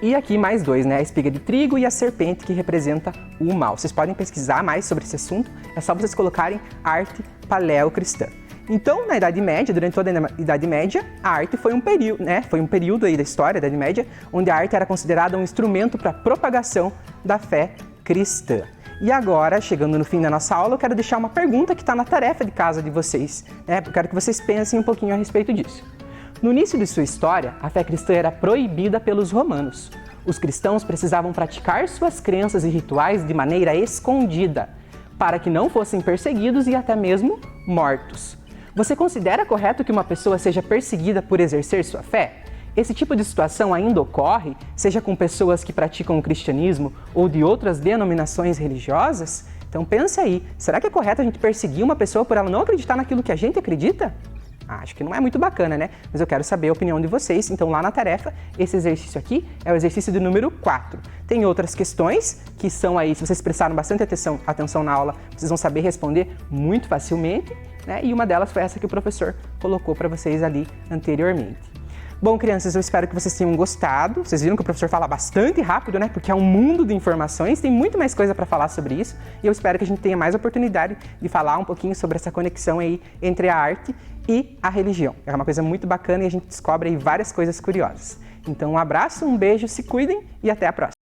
Speaker 5: E aqui mais dois, né? A espiga de trigo e a serpente, que representa o mal. Vocês podem pesquisar mais sobre esse assunto, é só vocês colocarem arte paleocristã. Então, na Idade Média, durante toda a Idade Média, a arte foi um período, né? Foi um período aí da história da Idade Média, onde a arte era considerada um instrumento para a propagação da fé cristã. E agora, chegando no fim da nossa aula, eu quero deixar uma pergunta que está na tarefa de casa de vocês, né? Eu quero que vocês pensem um pouquinho a respeito disso. No início de sua história, a fé cristã era proibida pelos romanos. Os cristãos precisavam praticar suas crenças e rituais de maneira escondida, para que não fossem perseguidos e até mesmo mortos. Você considera correto que uma pessoa seja perseguida por exercer sua fé? Esse tipo de situação ainda ocorre, seja com pessoas que praticam o cristianismo ou de outras denominações religiosas? Então pense aí, será que é correto a gente perseguir uma pessoa por ela não acreditar naquilo que a gente acredita? Acho que não é muito bacana, né? Mas eu quero saber a opinião de vocês. Então lá na tarefa, esse exercício aqui é o exercício do número 4. Tem outras questões que são aí, se vocês prestaram bastante atenção na aula, vocês vão saber responder muito facilmente, né? E uma delas foi essa que o professor colocou para vocês ali anteriormente. Bom, crianças, eu espero que vocês tenham gostado. Vocês viram que o professor fala bastante rápido, né? Porque é um mundo de informações, tem muito mais coisa para falar sobre isso. E eu espero que a gente tenha mais oportunidade de falar um pouquinho sobre essa conexão aí entre a arte e a religião. É uma coisa muito bacana e a gente descobre aí várias coisas curiosas. Então, um abraço, um beijo, se cuidem e até a próxima!